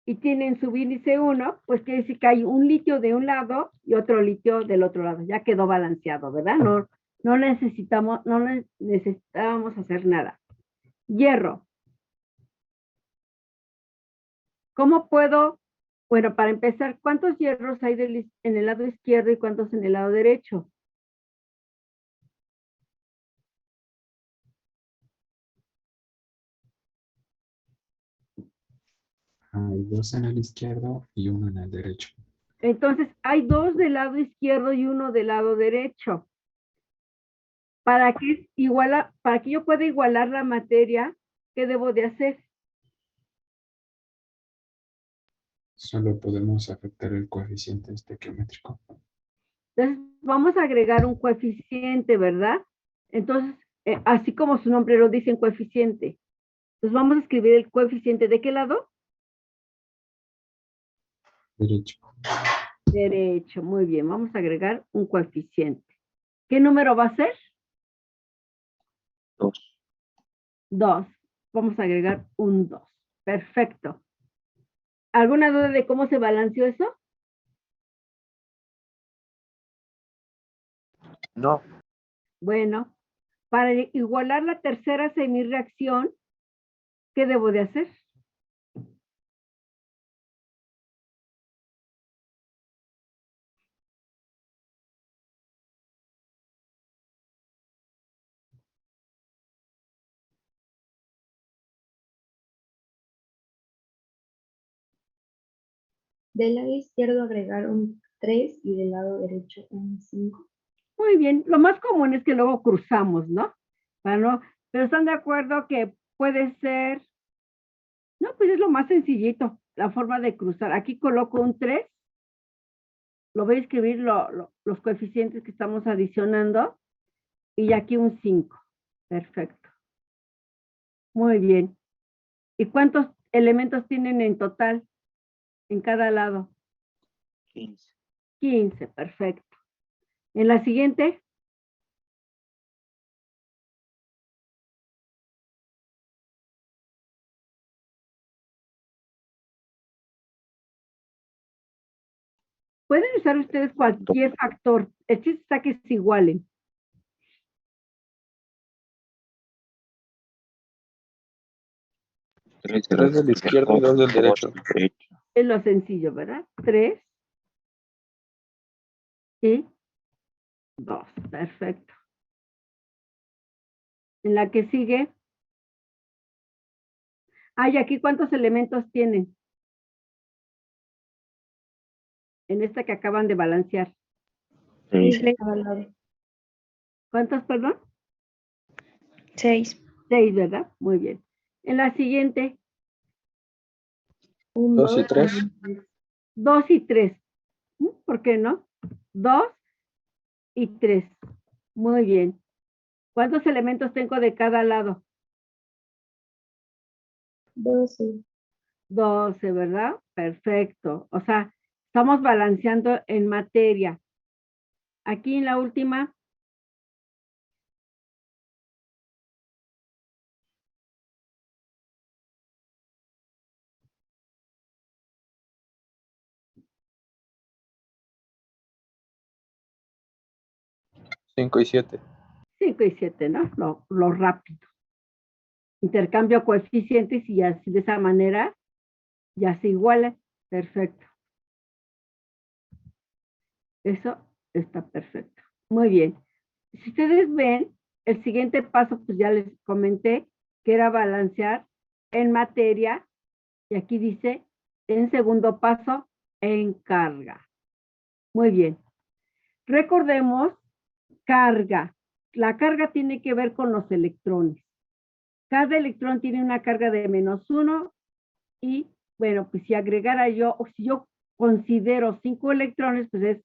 Y tienen subíndice 1, pues quiere decir que hay un litio de un lado y otro litio del otro lado. Ya quedó balanceado, ¿verdad? No necesitamos hacer nada. Hierro. ¿Cómo puedo? Bueno, para empezar, ¿cuántos hierros hay en el lado izquierdo y cuántos en el lado derecho? Hay 2 en el izquierdo y 1 en el derecho. Entonces, hay 2 del lado izquierdo y 1 del lado derecho. Para que yo pueda igualar la materia, ¿qué debo de hacer? Solo podemos afectar el coeficiente estequiométrico. Entonces, vamos a agregar un coeficiente, ¿verdad? Entonces, así como su nombre lo dice, en coeficiente. Entonces, vamos a escribir el coeficiente. ¿De qué lado? Derecho. Derecho. Muy bien. Vamos a agregar un coeficiente. ¿Qué número va a ser? 2. 2. Vamos a agregar un 2. Perfecto. ¿Alguna duda de cómo se balanceó eso? No. Bueno, para igualar la tercera semirreacción, ¿qué debo de hacer? Del lado izquierdo agregar un 3 y del lado derecho un 5. Muy bien. Lo más común es que luego cruzamos, ¿no? Pero están de acuerdo que puede ser, no, pues es lo más sencillito, la forma de cruzar. Aquí coloco un 3, lo voy a escribir los coeficientes que estamos adicionando, y aquí un 5. Perfecto. Muy bien. ¿Y cuántos elementos tienen en total en cada lado? 15. 15, perfecto. En la siguiente, pueden usar ustedes cualquier factor. El chiste está que se igualen. 3 del izquierdo y 2 del derecho. Es lo sencillo, ¿verdad? 3 y 2. Perfecto. En la que sigue. ¿Y aquí cuántos elementos tienen? En esta que acaban de balancear. 6 de cada lado. ¿Cuántos, perdón? 6. 6, ¿verdad? Muy bien. En la siguiente, Un 2 y 2 3. y un 3. 2 y 3. ¿Por qué no? 2 y 3. Muy bien. ¿Cuántos elementos tengo de cada lado? 12. 12, ¿verdad? Perfecto. O sea, estamos balanceando en materia. Aquí en la última, 5 y 7. 5 y 7, ¿no? Lo rápido. Intercambio coeficientes y así de esa manera ya se igualan. Perfecto. Eso está perfecto. Muy bien. Si ustedes ven, el siguiente paso, pues ya les comenté que era balancear en materia, y aquí dice, en segundo paso, en carga. Muy bien. Recordemos, carga. La carga tiene que ver con los electrones. Cada electrón tiene una carga de -1 y, bueno, pues si agregara yo, o si yo considero 5 electrones, pues es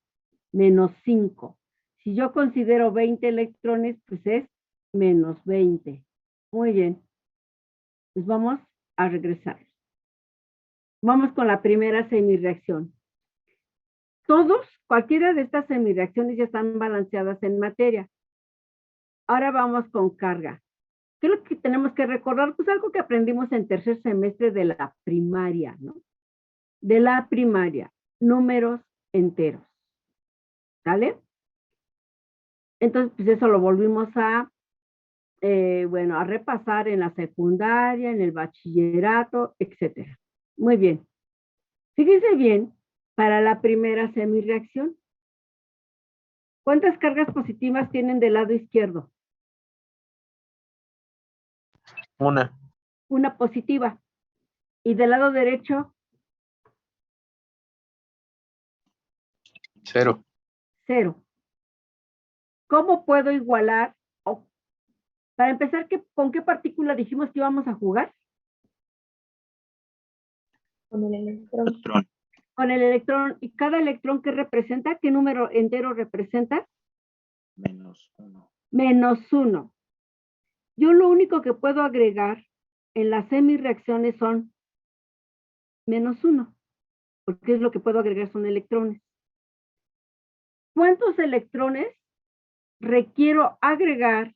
-5. Si yo considero 20 electrones, pues es -20. Muy bien. Pues vamos a regresar. Vamos con la primera semireacción. Cualquiera de estas semireacciones ya están balanceadas en materia. Ahora vamos con carga. ¿Qué es lo que tenemos que recordar? Pues algo que aprendimos en tercer semestre de la primaria, ¿no? De la primaria, números enteros. ¿Sale? Entonces, pues eso lo volvimos a, bueno, a repasar en la secundaria, en el bachillerato, etcétera. Muy bien. Fíjense bien, para la primera semireacción, ¿cuántas cargas positivas tienen del lado izquierdo? Una. Una positiva. ¿Y del lado derecho? 0. 0. ¿Cómo puedo igualar? Para empezar, ¿con qué partícula dijimos que íbamos a jugar? Con el electrón. Con el electrón. ¿Y cada electrón qué representa? ¿Qué número entero representa? -1. -1. Yo lo único que puedo agregar en las semireacciones son -1, porque es lo que puedo agregar son electrones. ¿Cuántos electrones requiero agregar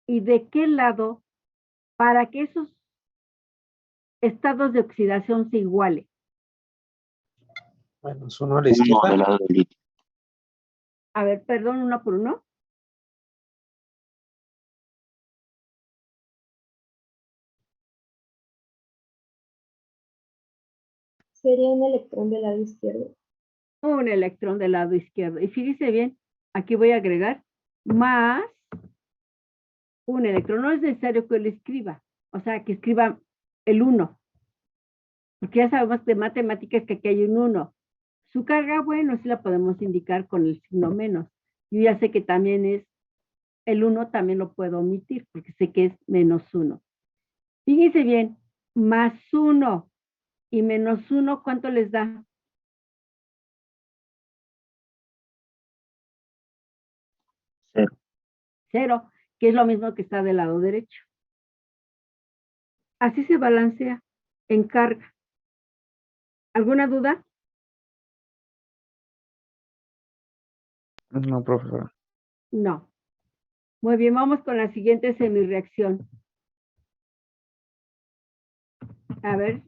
y de qué lado para que esos estados de oxidación se igualen? -1 a la izquierda. Del lado del litio. A ver, perdón, uno por uno. Sería un electrón del lado izquierdo. Un electrón del lado izquierdo. Y fíjese bien, aquí voy a agregar más un electrón. No es necesario que lo escriba, o sea, que escriba el 1. Porque ya sabemos de matemáticas que aquí hay un 1. Su carga, bueno, sí la podemos indicar con el signo menos. Yo ya sé que también es el 1, también lo puedo omitir, porque sé que es -1. Fíjense bien, +1 y -1, ¿cuánto les da? 0. 0, que es lo mismo que está del lado derecho. Así se balancea en carga. ¿Alguna duda? No, profesora. No. Muy bien, vamos con la siguiente semireacción. A ver,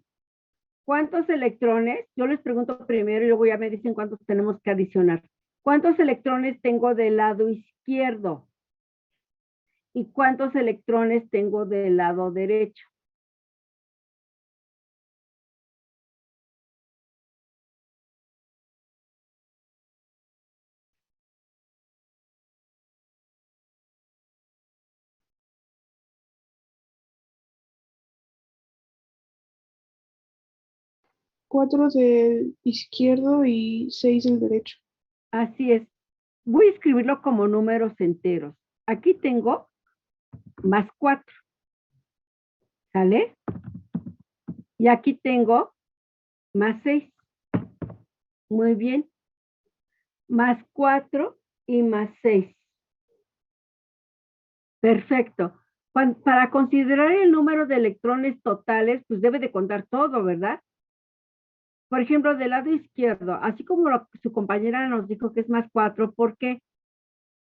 ¿cuántos electrones? Yo les pregunto primero y luego ya me dicen cuántos tenemos que adicionar. ¿Cuántos electrones tengo del lado izquierdo? ¿Y cuántos electrones tengo del lado derecho? Cuatro del izquierdo y 6 del derecho. Así es. Voy a escribirlo como números enteros. Aquí tengo +4. ¿Sale? Y aquí tengo +6. Muy bien. +4 y +6. Perfecto. Para considerar el número de electrones totales, pues debe de contar todo, ¿verdad? Por ejemplo, del lado izquierdo, así como su compañera nos dijo que es +4, ¿por qué?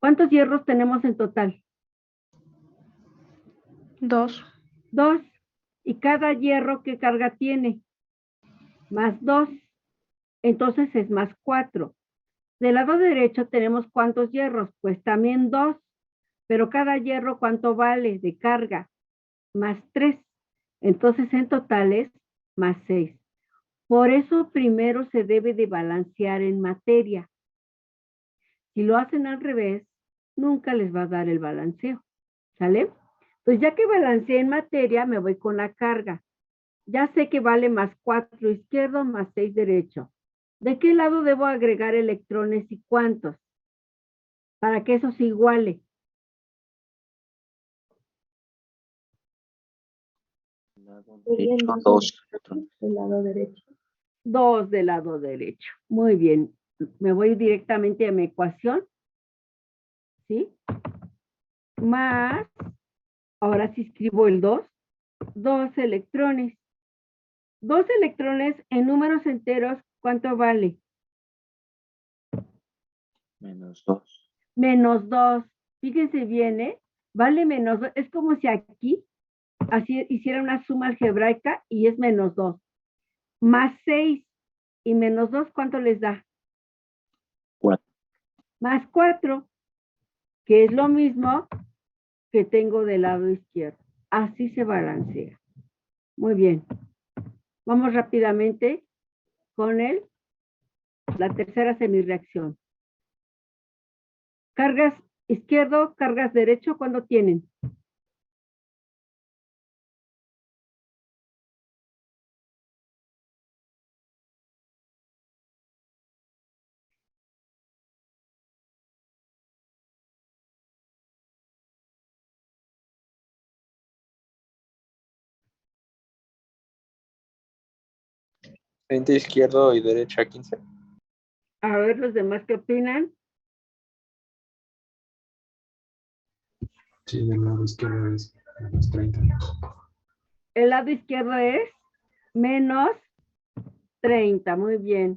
¿Cuántos hierros tenemos en total? 2. 2. ¿Y cada hierro qué carga tiene? +2. Entonces es +4. Del lado derecho tenemos ¿cuántos hierros? Pues también 2, pero cada hierro ¿cuánto vale de carga? Más 3. Entonces en total es más 6. Por eso primero se debe de balancear en materia. Si lo hacen al revés, nunca les va a dar el balanceo. ¿Sale? Pues ya que balanceé en materia, me voy con la carga. Ya sé que vale más 4 izquierdo, más 6 derecho. ¿De qué lado debo agregar electrones y cuántos? Para que eso se iguale. Serían Derecho, dos 2 del lado derecho. 2 del lado derecho. Muy bien. Me voy directamente a mi ecuación. ¿Sí? Más, ahora sí escribo el 2. 2 electrones. 2 electrones en números enteros, ¿cuánto vale? menos 2. Menos 2. Fíjense bien, ¿eh? Vale menos 2. Es como si aquí así hiciera una suma algebraica y es menos 2. Más 6 y menos 2, ¿cuánto les da? 4. Más 4, que es lo mismo que tengo del lado izquierdo. Así se balancea. Muy bien. Vamos rápidamente con la tercera semirreacción. Cargas izquierdo, cargas derecho, ¿cuándo tienen? Frente izquierdo y derecha 15. A ver los demás qué opinan. Sí, del lado izquierdo es menos 30. El lado izquierdo es menos 30, muy bien.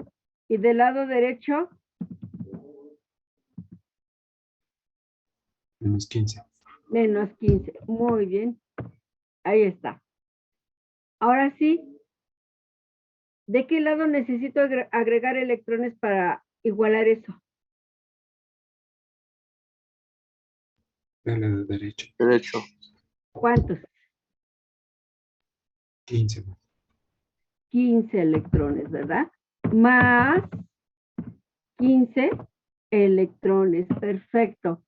Y del lado derecho, Menos 15. menos 15, muy bien. Ahí está. Ahora sí, ¿de qué lado necesito agregar electrones para igualar eso? Del lado derecho. Derecho. ¿Cuántos? 15. 15 electrones, ¿verdad? Más 15 electrones, perfecto.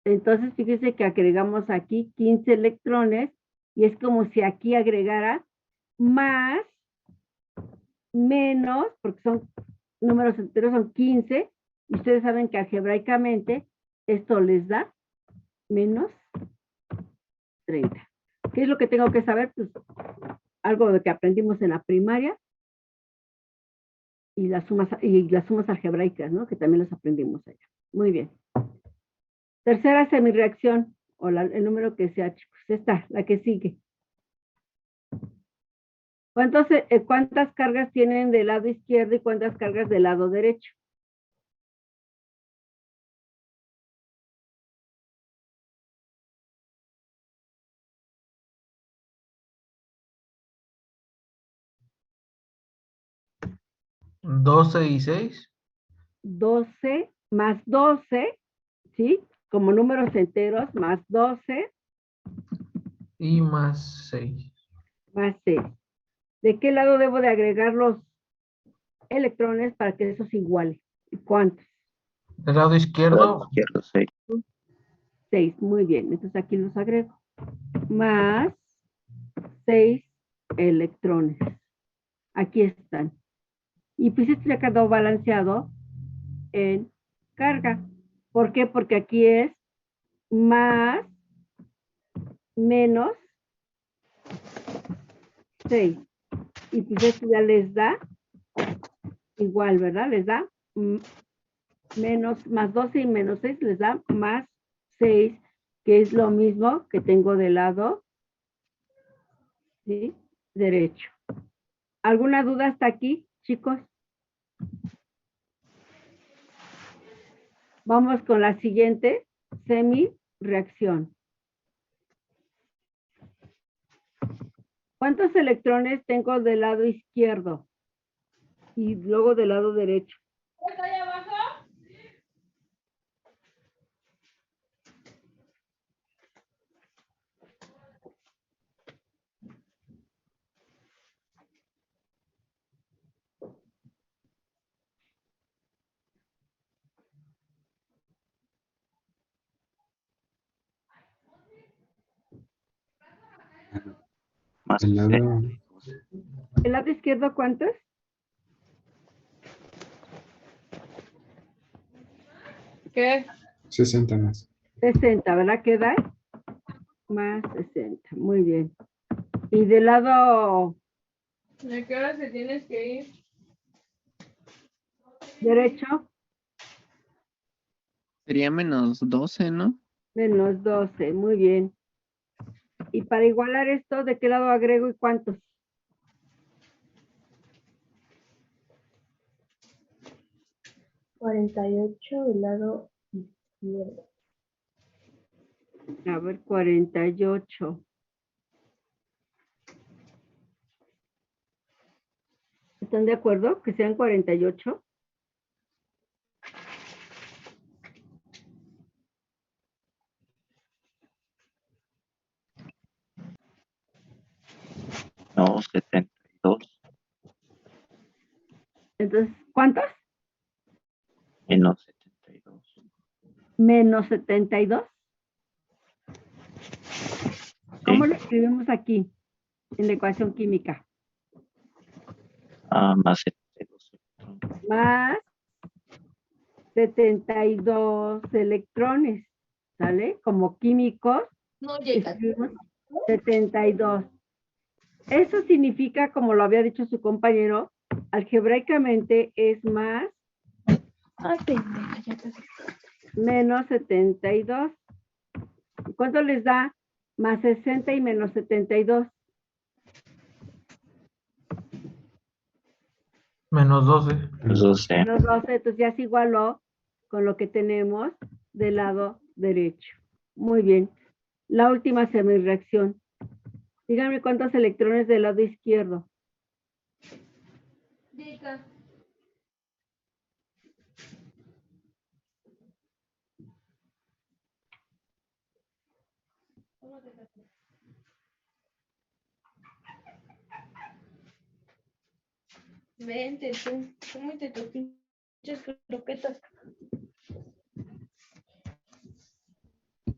Entonces, fíjese que agregamos aquí 15 electrones y es como si aquí agregara más, menos, porque son números enteros, son 15, y ustedes saben que algebraicamente esto les da menos 30. ¿Qué es lo que tengo que saber? Pues algo de que aprendimos en la primaria y las sumas algebraicas, ¿no? Que también las aprendimos allá. Muy bien. Tercera semirreacción, o el número que sea, chicos. Esta, la que sigue. ¿Cuántas cargas tienen del lado izquierdo y cuántas cargas del lado derecho? ¿12 y 6? 12 más 12, ¿sí? Como números enteros, más 12 Y más 6. más 6. ¿De qué lado debo de agregar los electrones para que eso se iguale? ¿Y cuántos? Del lado izquierdo, Izquierdo 6. 6, muy bien. Entonces aquí los agrego. Más 6 electrones. Aquí están. Y pues esto ya quedó balanceado en carga. ¿Por qué? Porque aquí es más menos 6. Y pues esto ya les da igual, ¿verdad? Les da menos, más 12 y menos 6 les da más 6, que es lo mismo que tengo del lado, ¿sí?, derecho. ¿Alguna duda hasta aquí, chicos? Vamos con la siguiente semi-reacción. ¿Cuántos electrones tengo del lado izquierdo? Y luego del lado derecho. Más El lado, 72. ¿El lado izquierdo cuántos? ¿Qué? 60 más. 60, ¿verdad? ¿Qué da? Más 60, muy bien. Y del lado ¿De qué hora se tienes que ir? derecho, Sería menos 12, ¿no? menos 12, muy bien. Y para igualar esto, ¿de qué lado agrego y cuántos? ¿48 del lado izquierdo? A ver, 48. ¿Están de acuerdo que sean 48? No, 72. Entonces, ¿cuántos? Menos 72. Menos 72. ¿Cómo Sí. lo escribimos aquí en la ecuación química? Más 72. Más 72 electrones, ¿sale? Como químicos, No llega. escribimos 72. Eso significa, como lo había dicho su compañero, algebraicamente es más Ay, pendeja, ya casi. menos 72. ¿Cuánto les da? Más 60 y menos 72. Menos 12. Menos 12. Menos 12, entonces ya se igualó con lo que tenemos del lado derecho. Muy bien. La última semireacción. Díganme cuántos electrones del lado izquierdo. Diga. Vente tú, cómete tus pinches croquetas.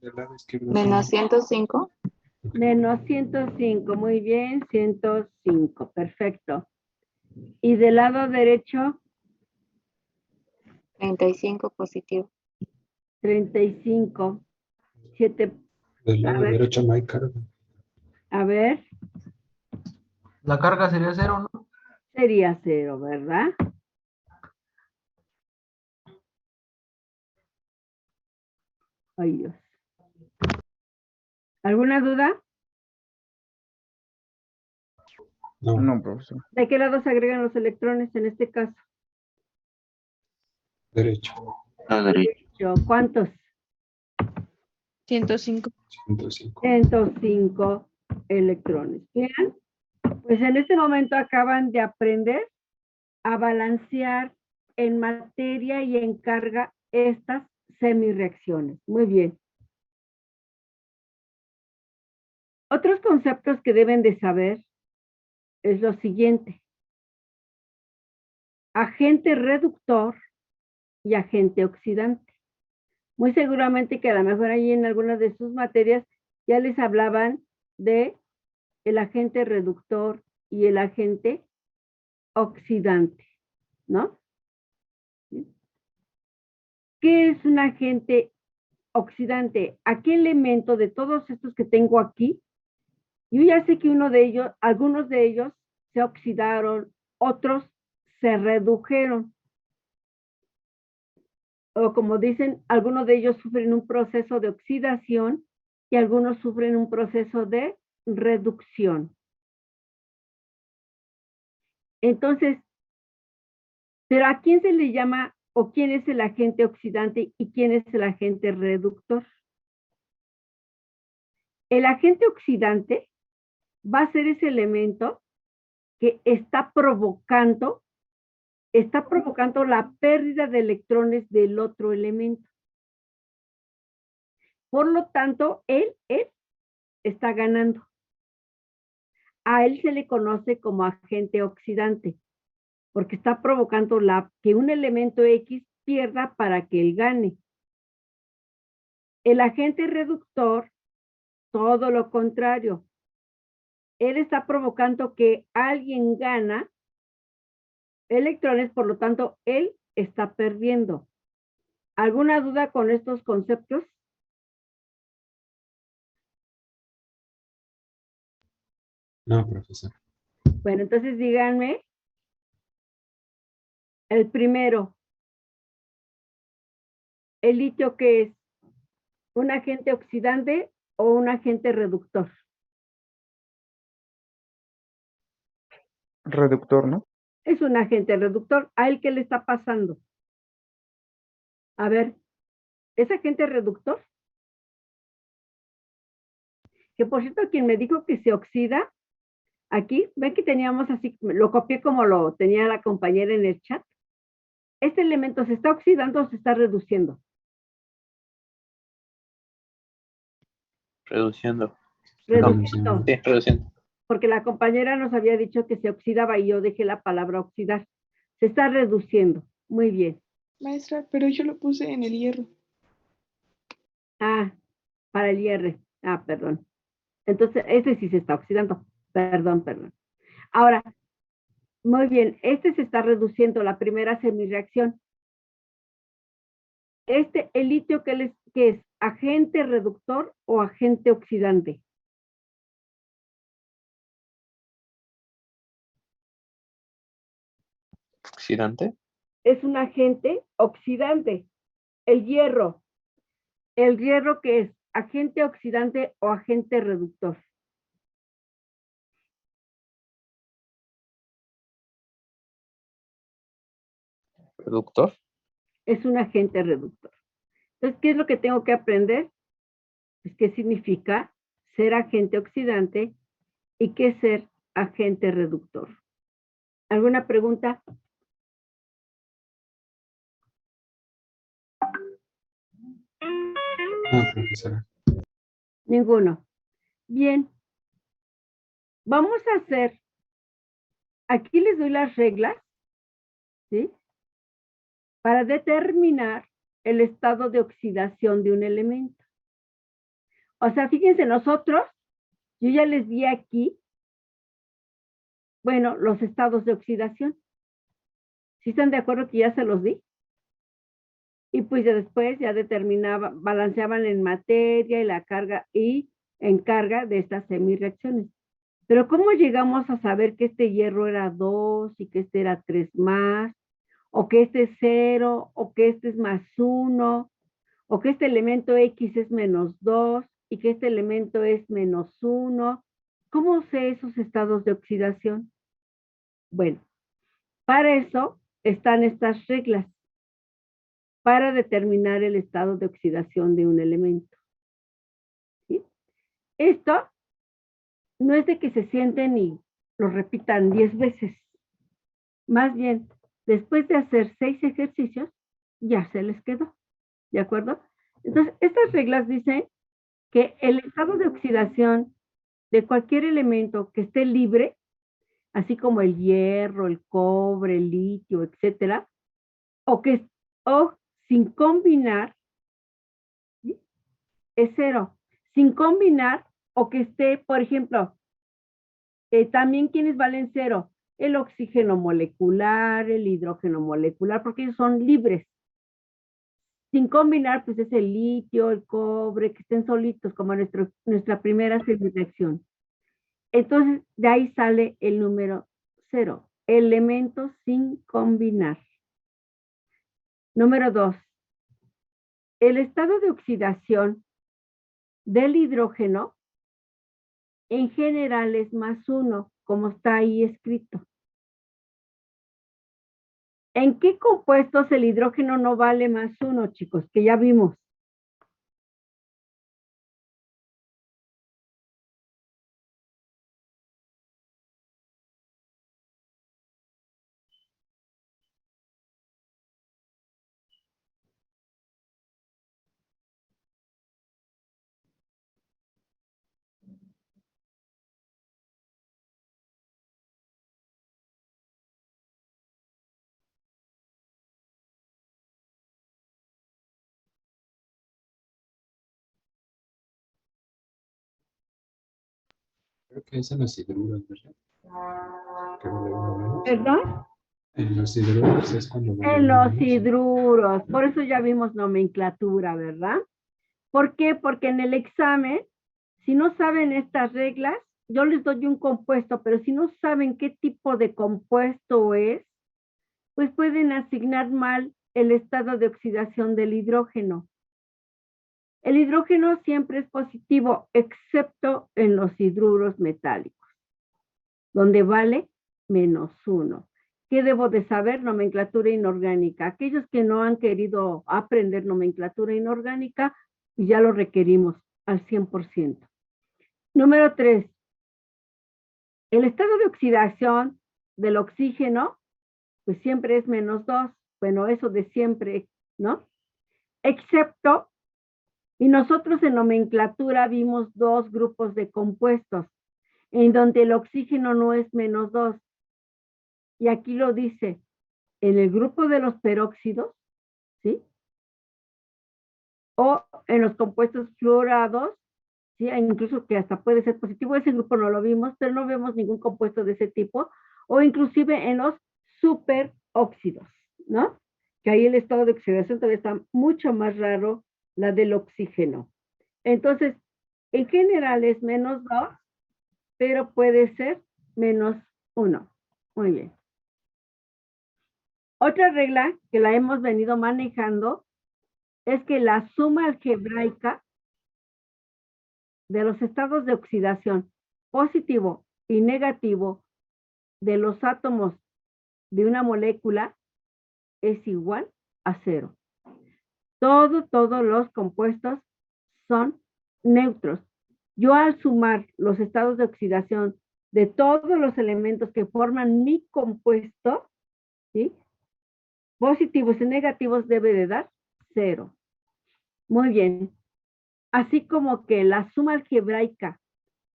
Del lado izquierdo. Menos 105. Menos 105, muy bien, 105, perfecto. Y del lado derecho, 35 positivo. 35. 7, Del a lado ver, derecho no hay carga. a ver, La carga sería 0, ¿no? sería 0, ¿verdad? Ay, Dios. ¿Alguna duda? No, No, profesor. ¿De qué lado se agregan los electrones en este caso? derecho. Lado derecho. ¿Cuántos? 105. 105. 105 electrones. Bien, pues en este momento acaban de aprender a balancear en materia y en carga estas semireacciones. Muy bien. Otros conceptos que deben de saber es lo siguiente. Agente reductor y agente oxidante. Muy seguramente que a lo mejor ahí en algunas de sus materias ya les hablaban de el agente reductor y el agente oxidante, ¿no? ¿Qué es un agente oxidante? ¿A qué elemento de todos estos que tengo aquí? Yo ya sé que uno de ellos, algunos de ellos se oxidaron, otros se redujeron. O como dicen, algunos de ellos sufren un proceso de oxidación y algunos sufren un proceso de reducción. Entonces, ¿pero a quién se le llama o quién es el agente oxidante y quién es el agente reductor? El agente oxidante va a ser ese elemento que está provocando la pérdida de electrones del otro elemento. Por lo tanto, él está ganando. A él se le conoce como agente oxidante, porque está provocando que un elemento X pierda para que él gane. El agente reductor, todo lo contrario. él está provocando que alguien gana electrones, por lo tanto, él está perdiendo. ¿Alguna duda con estos conceptos? No, profesor. Bueno, entonces díganme el primero. ¿El litio qué es? ¿Un agente oxidante o un agente reductor? Reductor, ¿no? Es un agente reductor. ¿A él qué le está pasando? A ver, ¿es agente reductor? Que por cierto, quien me dijo que se oxida, aquí, ven que teníamos así, lo copié como lo tenía la compañera en el chat. ¿Este elemento se está oxidando o se está reduciendo? Reduciendo. Reduciendo. Sí, reduciendo. Porque la compañera nos había dicho que se oxidaba y yo dejé la palabra oxidar. Se está reduciendo. Muy bien. Maestra, pero yo lo puse en el hierro. Ah, para el hierro. Ah, perdón. Entonces, este sí se está oxidando. Perdón, perdón. Ahora, muy bien, este se está reduciendo, la primera semireacción. El litio, ¿qué es? ¿Agente reductor o agente oxidante? ¿Oxidante? Es un agente oxidante. El hierro ¿qué es? ¿Agente oxidante o agente reductor? ¿Reductor? Es un agente reductor. Entonces, ¿qué es lo que tengo que aprender? Pues, ¿qué significa ser agente oxidante y qué es ser agente reductor? ¿Alguna pregunta? No, profesora. Ninguno. Bien. Vamos a hacer, aquí les doy las reglas, ¿sí? Para determinar el estado de oxidación de un elemento. O sea, fíjense, nosotros, yo ya les di aquí, bueno, los estados de oxidación. ¿Sí están de acuerdo que ya se los di? Y pues ya después ya determinaban, balanceaban en materia y la carga y en carga de estas semireacciones. Pero ¿cómo llegamos a saber que este hierro era 2 y que este era 3 más? O que este es 0, o que este es más 1, o que este elemento X es menos 2 y que este elemento es menos 1. ¿Cómo sé esos estados de oxidación? Bueno, para eso están estas reglas, para determinar el estado de oxidación de un elemento. ¿Sí? Esto no es de que se sienten y lo repitan 10 veces. Más bien, después de hacer 6 ejercicios, ya se les quedó. ¿De acuerdo? Entonces, estas reglas dicen que el estado de oxidación de cualquier elemento que esté libre, así como el hierro, el cobre, el litio, etcétera, o sin combinar, ¿sí? Es 0. Sin combinar o que esté, por ejemplo, también quienes valen 0, el oxígeno molecular, el hidrógeno molecular, porque ellos son libres. Sin combinar, pues es el litio, el cobre, que estén solitos, como nuestra primera reacción. Entonces, de ahí sale el número 0, elementos sin combinar. Número 2, el estado de oxidación del hidrógeno en general es más 1, como está ahí escrito. ¿En qué compuestos el hidrógeno no vale más 1, chicos? Que ya vimos. Creo que es en los hidruros, ¿verdad? Que vale uno menos. ¿Perdón? En los hidruros es cuando vale En uno los menos. hidruros. Por eso ya vimos nomenclatura, ¿verdad? ¿Por qué? Porque en el examen, si no saben estas reglas, yo les doy un compuesto, pero si no saben qué tipo de compuesto es, pues pueden asignar mal el estado de oxidación del hidrógeno. El hidrógeno siempre es positivo, excepto en los hidruros metálicos, donde vale -1. ¿Qué debo de saber? Nomenclatura inorgánica. Aquellos que no han querido aprender nomenclatura inorgánica, ya lo requerimos al 100%. Número 3. El estado de oxidación del oxígeno, pues siempre es -2. Bueno, eso de siempre, ¿no? Excepto, y nosotros en nomenclatura vimos dos grupos de compuestos, en donde el oxígeno no es -2. Y aquí lo dice, en el grupo de los peróxidos, ¿sí? O en los compuestos fluorados, ¿sí? Incluso que hasta puede ser positivo, ese grupo no lo vimos, pero no vemos ningún compuesto de ese tipo, o inclusive en los superóxidos, ¿no? Que ahí el estado de oxidación todavía está mucho más raro, la del oxígeno. Entonces, en general es -2, pero puede ser -1. Muy bien. Otra regla que la hemos venido manejando es que la suma algebraica de los estados de oxidación positivo y negativo de los átomos de una molécula es igual a 0. Todos los compuestos son neutros. Yo al sumar los estados de oxidación de todos los elementos que forman mi compuesto, ¿sí? Positivos y negativos debe de dar 0. Muy bien. Así como que la suma algebraica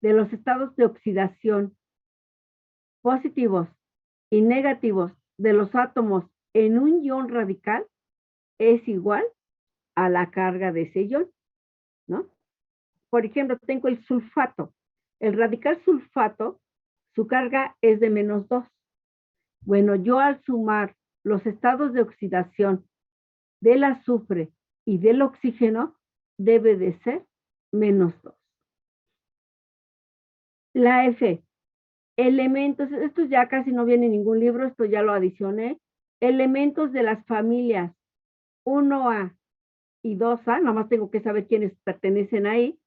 de los estados de oxidación positivos y negativos de los átomos en un ion radical es igual a la carga de ese ion, ¿no? Por ejemplo, tengo el sulfato. El radical sulfato, su carga es de -2. Bueno, yo al sumar los estados de oxidación del azufre y del oxígeno, debe de ser -2. La F, elementos, esto ya casi no viene en ningún libro, esto ya lo adicioné. Elementos de las familias 1A y 2A, nomás tengo que saber quiénes pertenecen ahí.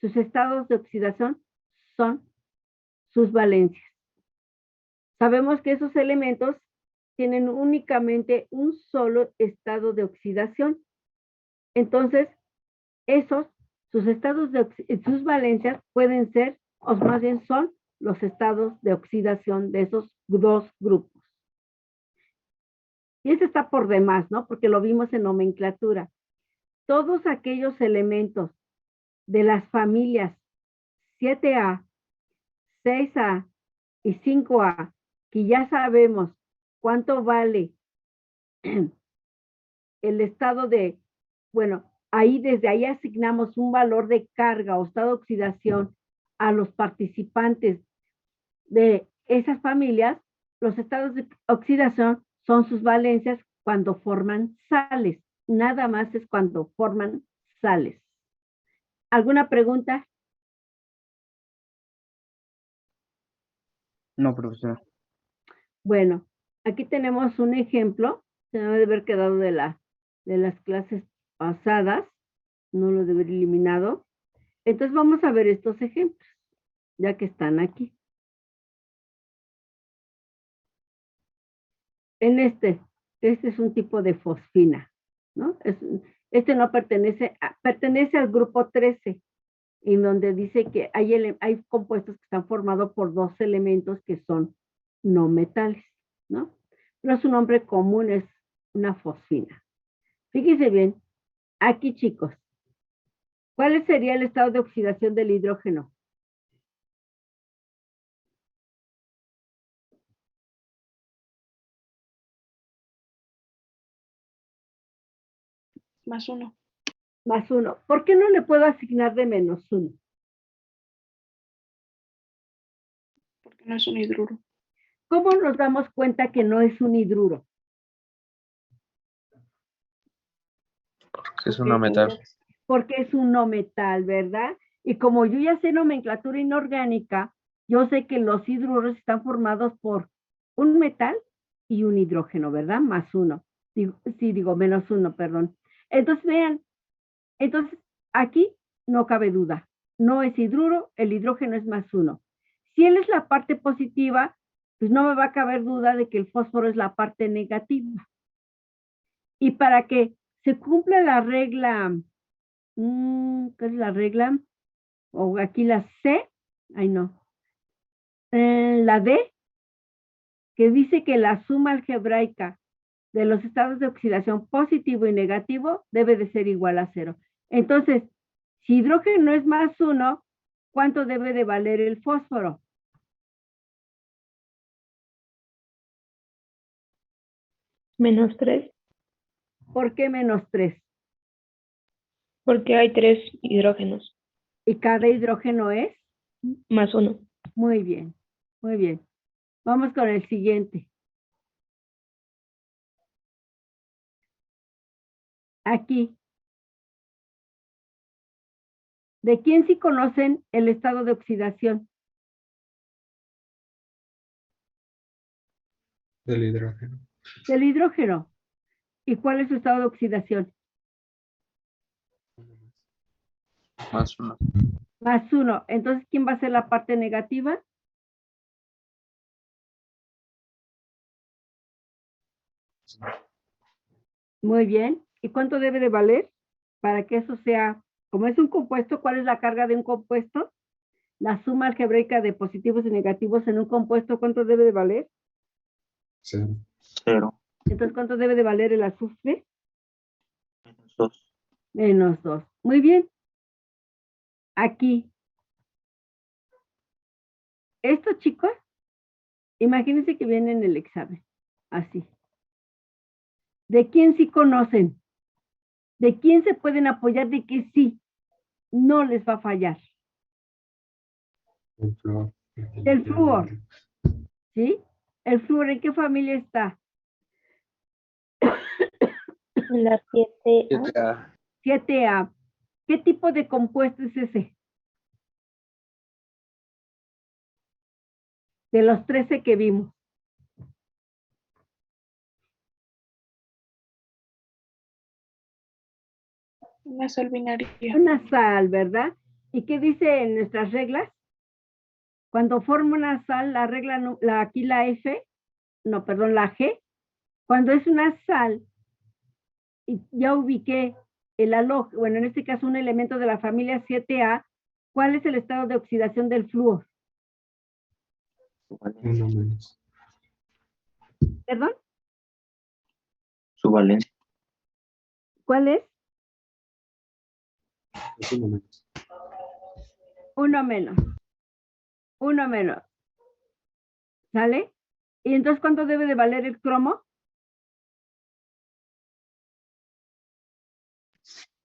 Sus estados de oxidación son sus valencias. Sabemos que esos elementos tienen únicamente un solo estado de oxidación. Entonces, sus estados sus valencias pueden ser, o más bien son, los estados de oxidación de esos dos grupos. Y eso está por demás, ¿no? Porque lo vimos en nomenclatura. Todos aquellos elementos de las familias 7A, 6A y 5A, que ya sabemos cuánto vale el estado de, bueno, ahí desde ahí asignamos un valor de carga o estado de oxidación a los participantes de esas familias. Los estados de oxidación son sus valencias cuando forman sales. Nada más es cuando forman sales. ¿Alguna pregunta? No, profesor. Bueno, aquí tenemos un ejemplo. Se me debe haber quedado de las clases pasadas. No lo debería eliminado. Entonces vamos a ver estos ejemplos, ya que están aquí. En este es un tipo de fosfina, ¿no? Este no pertenece al grupo 13, en donde dice que hay compuestos que están formados por dos elementos que son no metales, ¿no? Pero su nombre común es una fosfina. Fíjense bien, aquí chicos, ¿cuál sería el estado de oxidación del hidrógeno? +1. +1. ¿Por qué no le puedo asignar de -1? No es un hidruro. ¿Cómo nos damos cuenta que no es un hidruro? Es una metal. Porque es un no metal, ¿verdad? Y como yo ya sé nomenclatura inorgánica, yo sé que los hidruros están formados por un metal y un hidrógeno, ¿verdad? Más uno. Digo, menos uno, perdón. Entonces, vean, entonces aquí no cabe duda. No es hidruro, el hidrógeno es más uno. Si él es la parte positiva, pues no me va a caber duda de que el fósforo es la parte negativa. Y para que se cumpla la regla, ¿qué es la regla? O aquí la C, ay no, la D, que dice que la suma algebraica de los estados de oxidación positivo y negativo debe de ser igual a 0. Entonces, si hidrógeno es más 1, ¿cuánto debe de valer el fósforo? Menos 3, ¿Por qué menos 3? porque hay 3 hidrógenos, ¿Y cada hidrógeno es? más 1. Muy bien, muy bien. Vamos con el siguiente. Aquí. ¿De quién sí conocen el estado de oxidación? Del hidrógeno. Del hidrógeno. ¿Y cuál es su estado de oxidación? Más uno. Más 1. Entonces, ¿quién va a ser la parte negativa? Muy bien. ¿Y cuánto debe de valer? Para que eso sea, como es un compuesto, ¿cuál es la carga de un compuesto? La suma algebraica de positivos y negativos en un compuesto, ¿cuánto debe de valer? 0. 0. Entonces, ¿cuánto debe de valer el azufre? Menos 2. Menos 2. Muy bien. Aquí. Estos chicos, imagínense que vienen en el examen. Así. ¿De quién sí conocen? ¿De quién se pueden apoyar de que sí? No les va a fallar. El flúor. El flúor. ¿Sí? ¿El flúor en qué familia está? En la 7A, 7A. 7A. ¿Qué tipo de compuesto es ese? De los 13 que vimos. Una sal binaria. Una sal, ¿verdad? ¿Y qué dice en nuestras reglas? Cuando forma una sal, la regla, aquí la F, no, perdón, la G, cuando es una sal, y ya ubiqué el halógeno, bueno, en este caso un elemento de la familia 7A, ¿cuál es el estado de oxidación del flúor? 1 menos. ¿Perdón? Su valencia. ¿Cuál es? Es 1 menos. Uno menos. Uno menos. ¿Sale? ¿Y entonces cuánto debe de valer el cromo?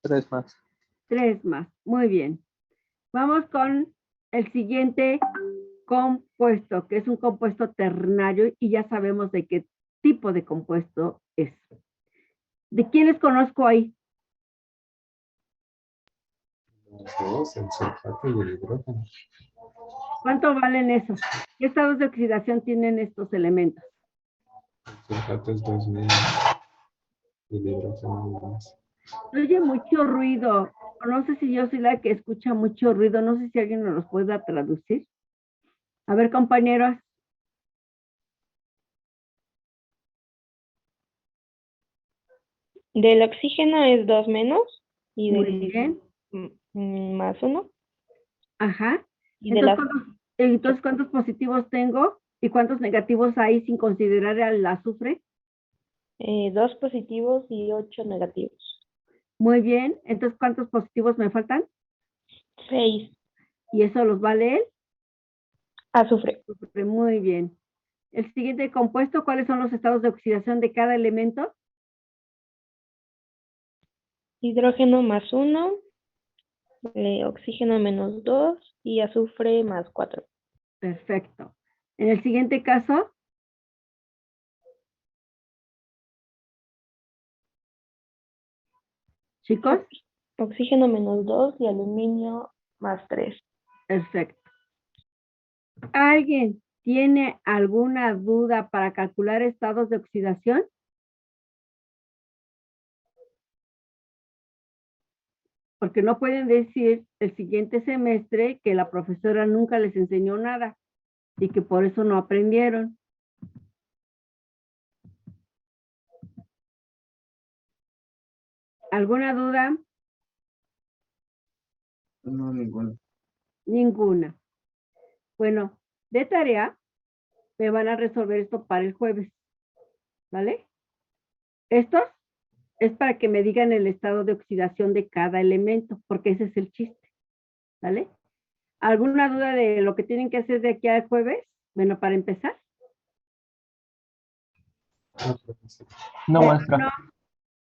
3 más. 3 más. Muy bien. Vamos con el siguiente compuesto, que es un compuesto ternario y ya sabemos de qué tipo de compuesto es. ¿De quiénes conozco ahí? Los dos, el sulfato y el hidrógeno. ¿Cuánto valen esos? ¿Qué estados de oxidación tienen estos elementos? El sulfato es 2 menos. Y el hidrógeno 1 más. Oye mucho ruido. No sé si yo soy la que escucha mucho ruido. No sé si alguien nos los pueda traducir. A ver, compañeros. del oxígeno es 2 menos, y Muy del bien. más 1, Ajá. y de la Entonces, ¿cuántos positivos tengo y cuántos negativos hay sin considerar al azufre? 2 positivos y 8 negativos. Muy bien. Entonces, ¿cuántos positivos me faltan? 6, ¿Y eso los vale él? azufre. Muy bien. El siguiente compuesto, ¿cuáles son los estados de oxidación de cada elemento? Hidrógeno más 1, oxígeno menos 2 y azufre más 4. Perfecto. En el siguiente caso, chicos, Oxígeno -2 y aluminio +3. perfecto. ¿Alguien tiene alguna duda para calcular estados de oxidación? Porque no pueden decir el siguiente semestre que la profesora nunca les enseñó nada y que por eso no aprendieron. ¿Alguna duda? No, ninguna. Ninguna. Bueno, de tarea me van a resolver esto para el jueves, ¿vale? Estos es para que me digan el estado de oxidación de cada elemento, porque ese es el chiste, ¿vale? ¿Alguna duda de lo que tienen que hacer de aquí al jueves? Bueno, para empezar. No, maestra. No.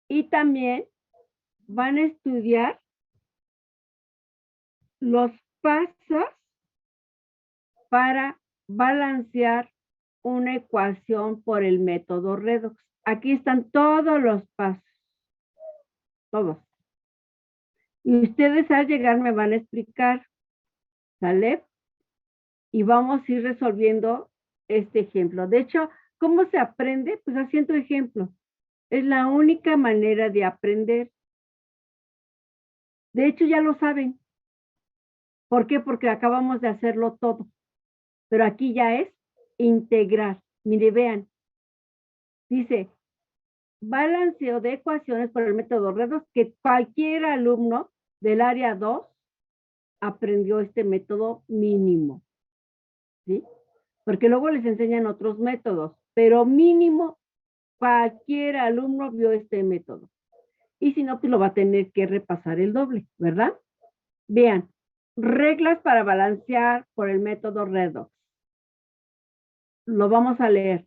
Y también van a estudiar los pasos para balancear una ecuación por el método redox. Aquí están todos los pasos. Todos. Y ustedes al llegar me van a explicar, ¿sale? Y vamos a ir resolviendo este ejemplo. De hecho, ¿cómo se aprende? Pues haciendo ejemplos. Es la única manera de aprender. De hecho, ya lo saben. ¿Por qué? Porque acabamos de hacerlo todo. Pero aquí ya es integrar. Mire, vean. Dice, balanceo de ecuaciones por el método redox, que cualquier alumno del área 2 aprendió este método mínimo. ¿Sí? Porque luego les enseñan otros métodos, pero mínimo cualquier alumno vio este método. Y si no, pues lo va a tener que repasar el doble, ¿verdad? Vean, reglas para balancear por el método redox. Lo vamos a leer.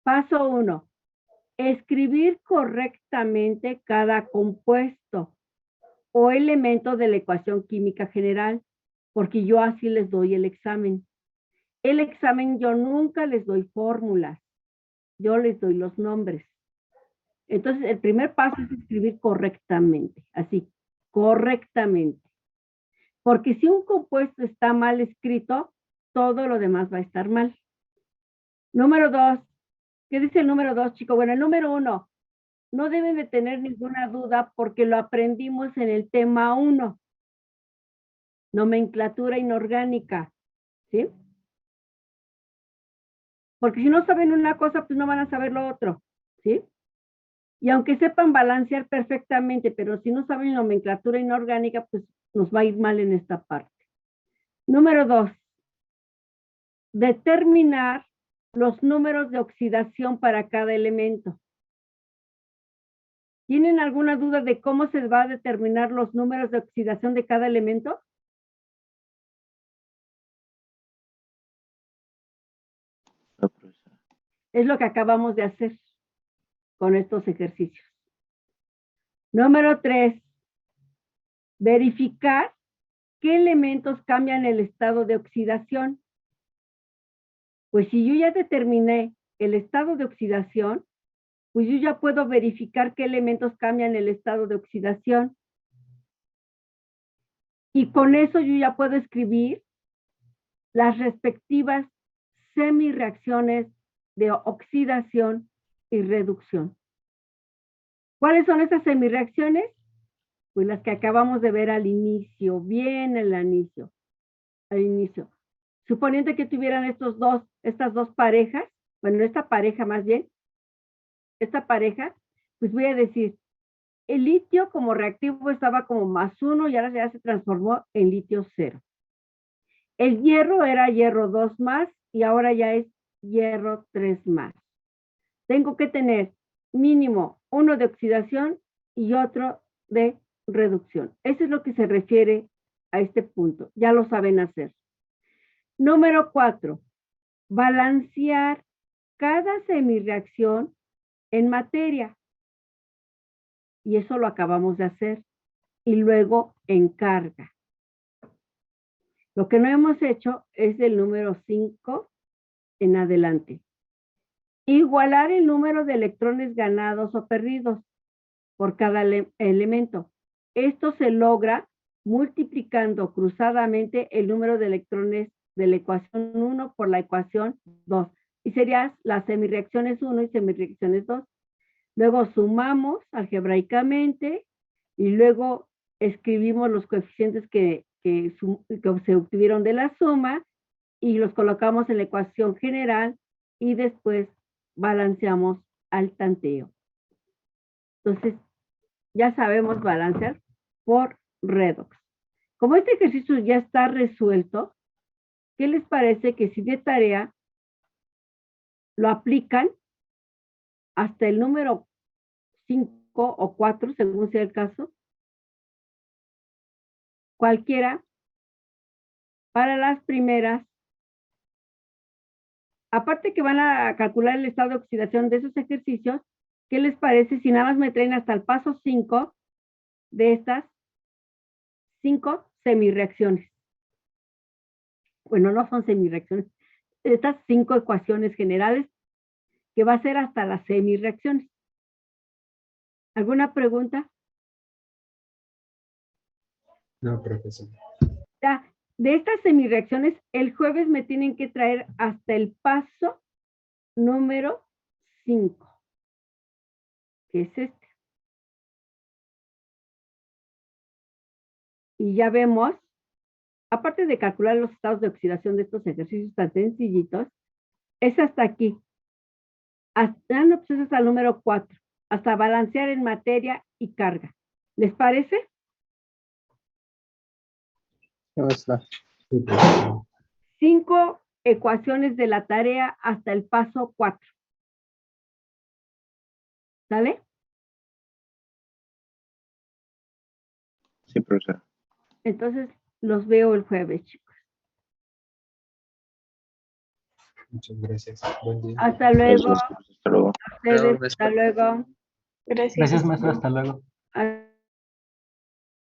Paso 1. Escribir correctamente cada compuesto o elemento de la ecuación química general, porque yo así les doy el examen. El examen yo nunca les doy fórmulas, yo les doy los nombres. Entonces, el primer paso es escribir correctamente, así, correctamente. Porque si un compuesto está mal escrito, todo lo demás va a estar mal. Número 2. ¿Qué dice el número 2, chicos? Bueno, el número 1. No deben de tener ninguna duda porque lo aprendimos en el tema 1. Nomenclatura inorgánica, ¿sí? Porque si no saben una cosa, pues no van a saber lo otro, ¿sí? Y aunque sepan balancear perfectamente, pero si no saben nomenclatura inorgánica, pues nos va a ir mal en esta parte. Número 2. Determinar los números de oxidación para cada elemento. ¿Tienen alguna duda de cómo se va a determinar los números de oxidación de cada elemento? No, profesora. Es lo que acabamos de hacer con estos ejercicios. Número 3. Verificar qué elementos cambian el estado de oxidación. Pues si yo ya determiné el estado de oxidación, pues yo ya puedo verificar qué elementos cambian el estado de oxidación. Y con eso yo ya puedo escribir las respectivas semirreacciones de oxidación y reducción. ¿Cuáles son estas semirreacciones? Pues las que acabamos de ver al inicio, bien al inicio. Suponiendo que tuvieran estas dos parejas, bueno, esta pareja más bien, esta pareja, pues voy a decir, el litio como reactivo estaba como +1 y ahora ya se transformó en litio 0. El hierro era hierro 2+ y ahora ya es hierro 3+. Tengo que tener mínimo uno de oxidación y otro de reducción. Eso es lo que se refiere a este punto. Ya lo saben hacer. Número 4. Balancear cada semirreacción en materia. Y eso lo acabamos de hacer. Y luego en carga. Lo que no hemos hecho es el número 5 en adelante. Igualar el número de electrones ganados o perdidos por cada elemento. Esto se logra multiplicando cruzadamente el número de electrones de la ecuación 1 por la ecuación 2. Y serían las semirreacciones 1 y semirreacciones 2. Luego sumamos algebraicamente y luego escribimos los coeficientes que se obtuvieron de la suma y los colocamos en la ecuación general y después balanceamos al tanteo. Entonces, ya sabemos balancear por redox. Como este ejercicio ya está resuelto, ¿qué les parece que si de tarea lo aplican hasta el número 5 o 4, según sea el caso? Cualquiera, para las primeras, aparte que van a calcular el estado de oxidación de esos ejercicios, ¿qué les parece si nada más me traen hasta el paso 5 de estas 5 semirreacciones? Bueno, no son semirreacciones, estas 5 ecuaciones generales, que va a ser hasta las semirreacciones. ¿Alguna pregunta? No, profesor. Ya, de estas semirreacciones, el jueves me tienen que traer hasta el paso número 5, que es este. Y ya vemos, aparte de calcular los estados de oxidación de estos ejercicios tan sencillitos, es hasta aquí. No, pues es hasta el número 4, hasta balancear en materia y carga. ¿Les parece? Sí, profesor. 5 ecuaciones de la tarea hasta el paso 4. ¿Sale? Sí, profesor. Entonces, los veo el jueves, chicos. Muchas gracias. Buen día. Hasta luego. Gracias, hasta luego. A ustedes, hasta luego. Gracias. Gracias, maestra. Hasta luego.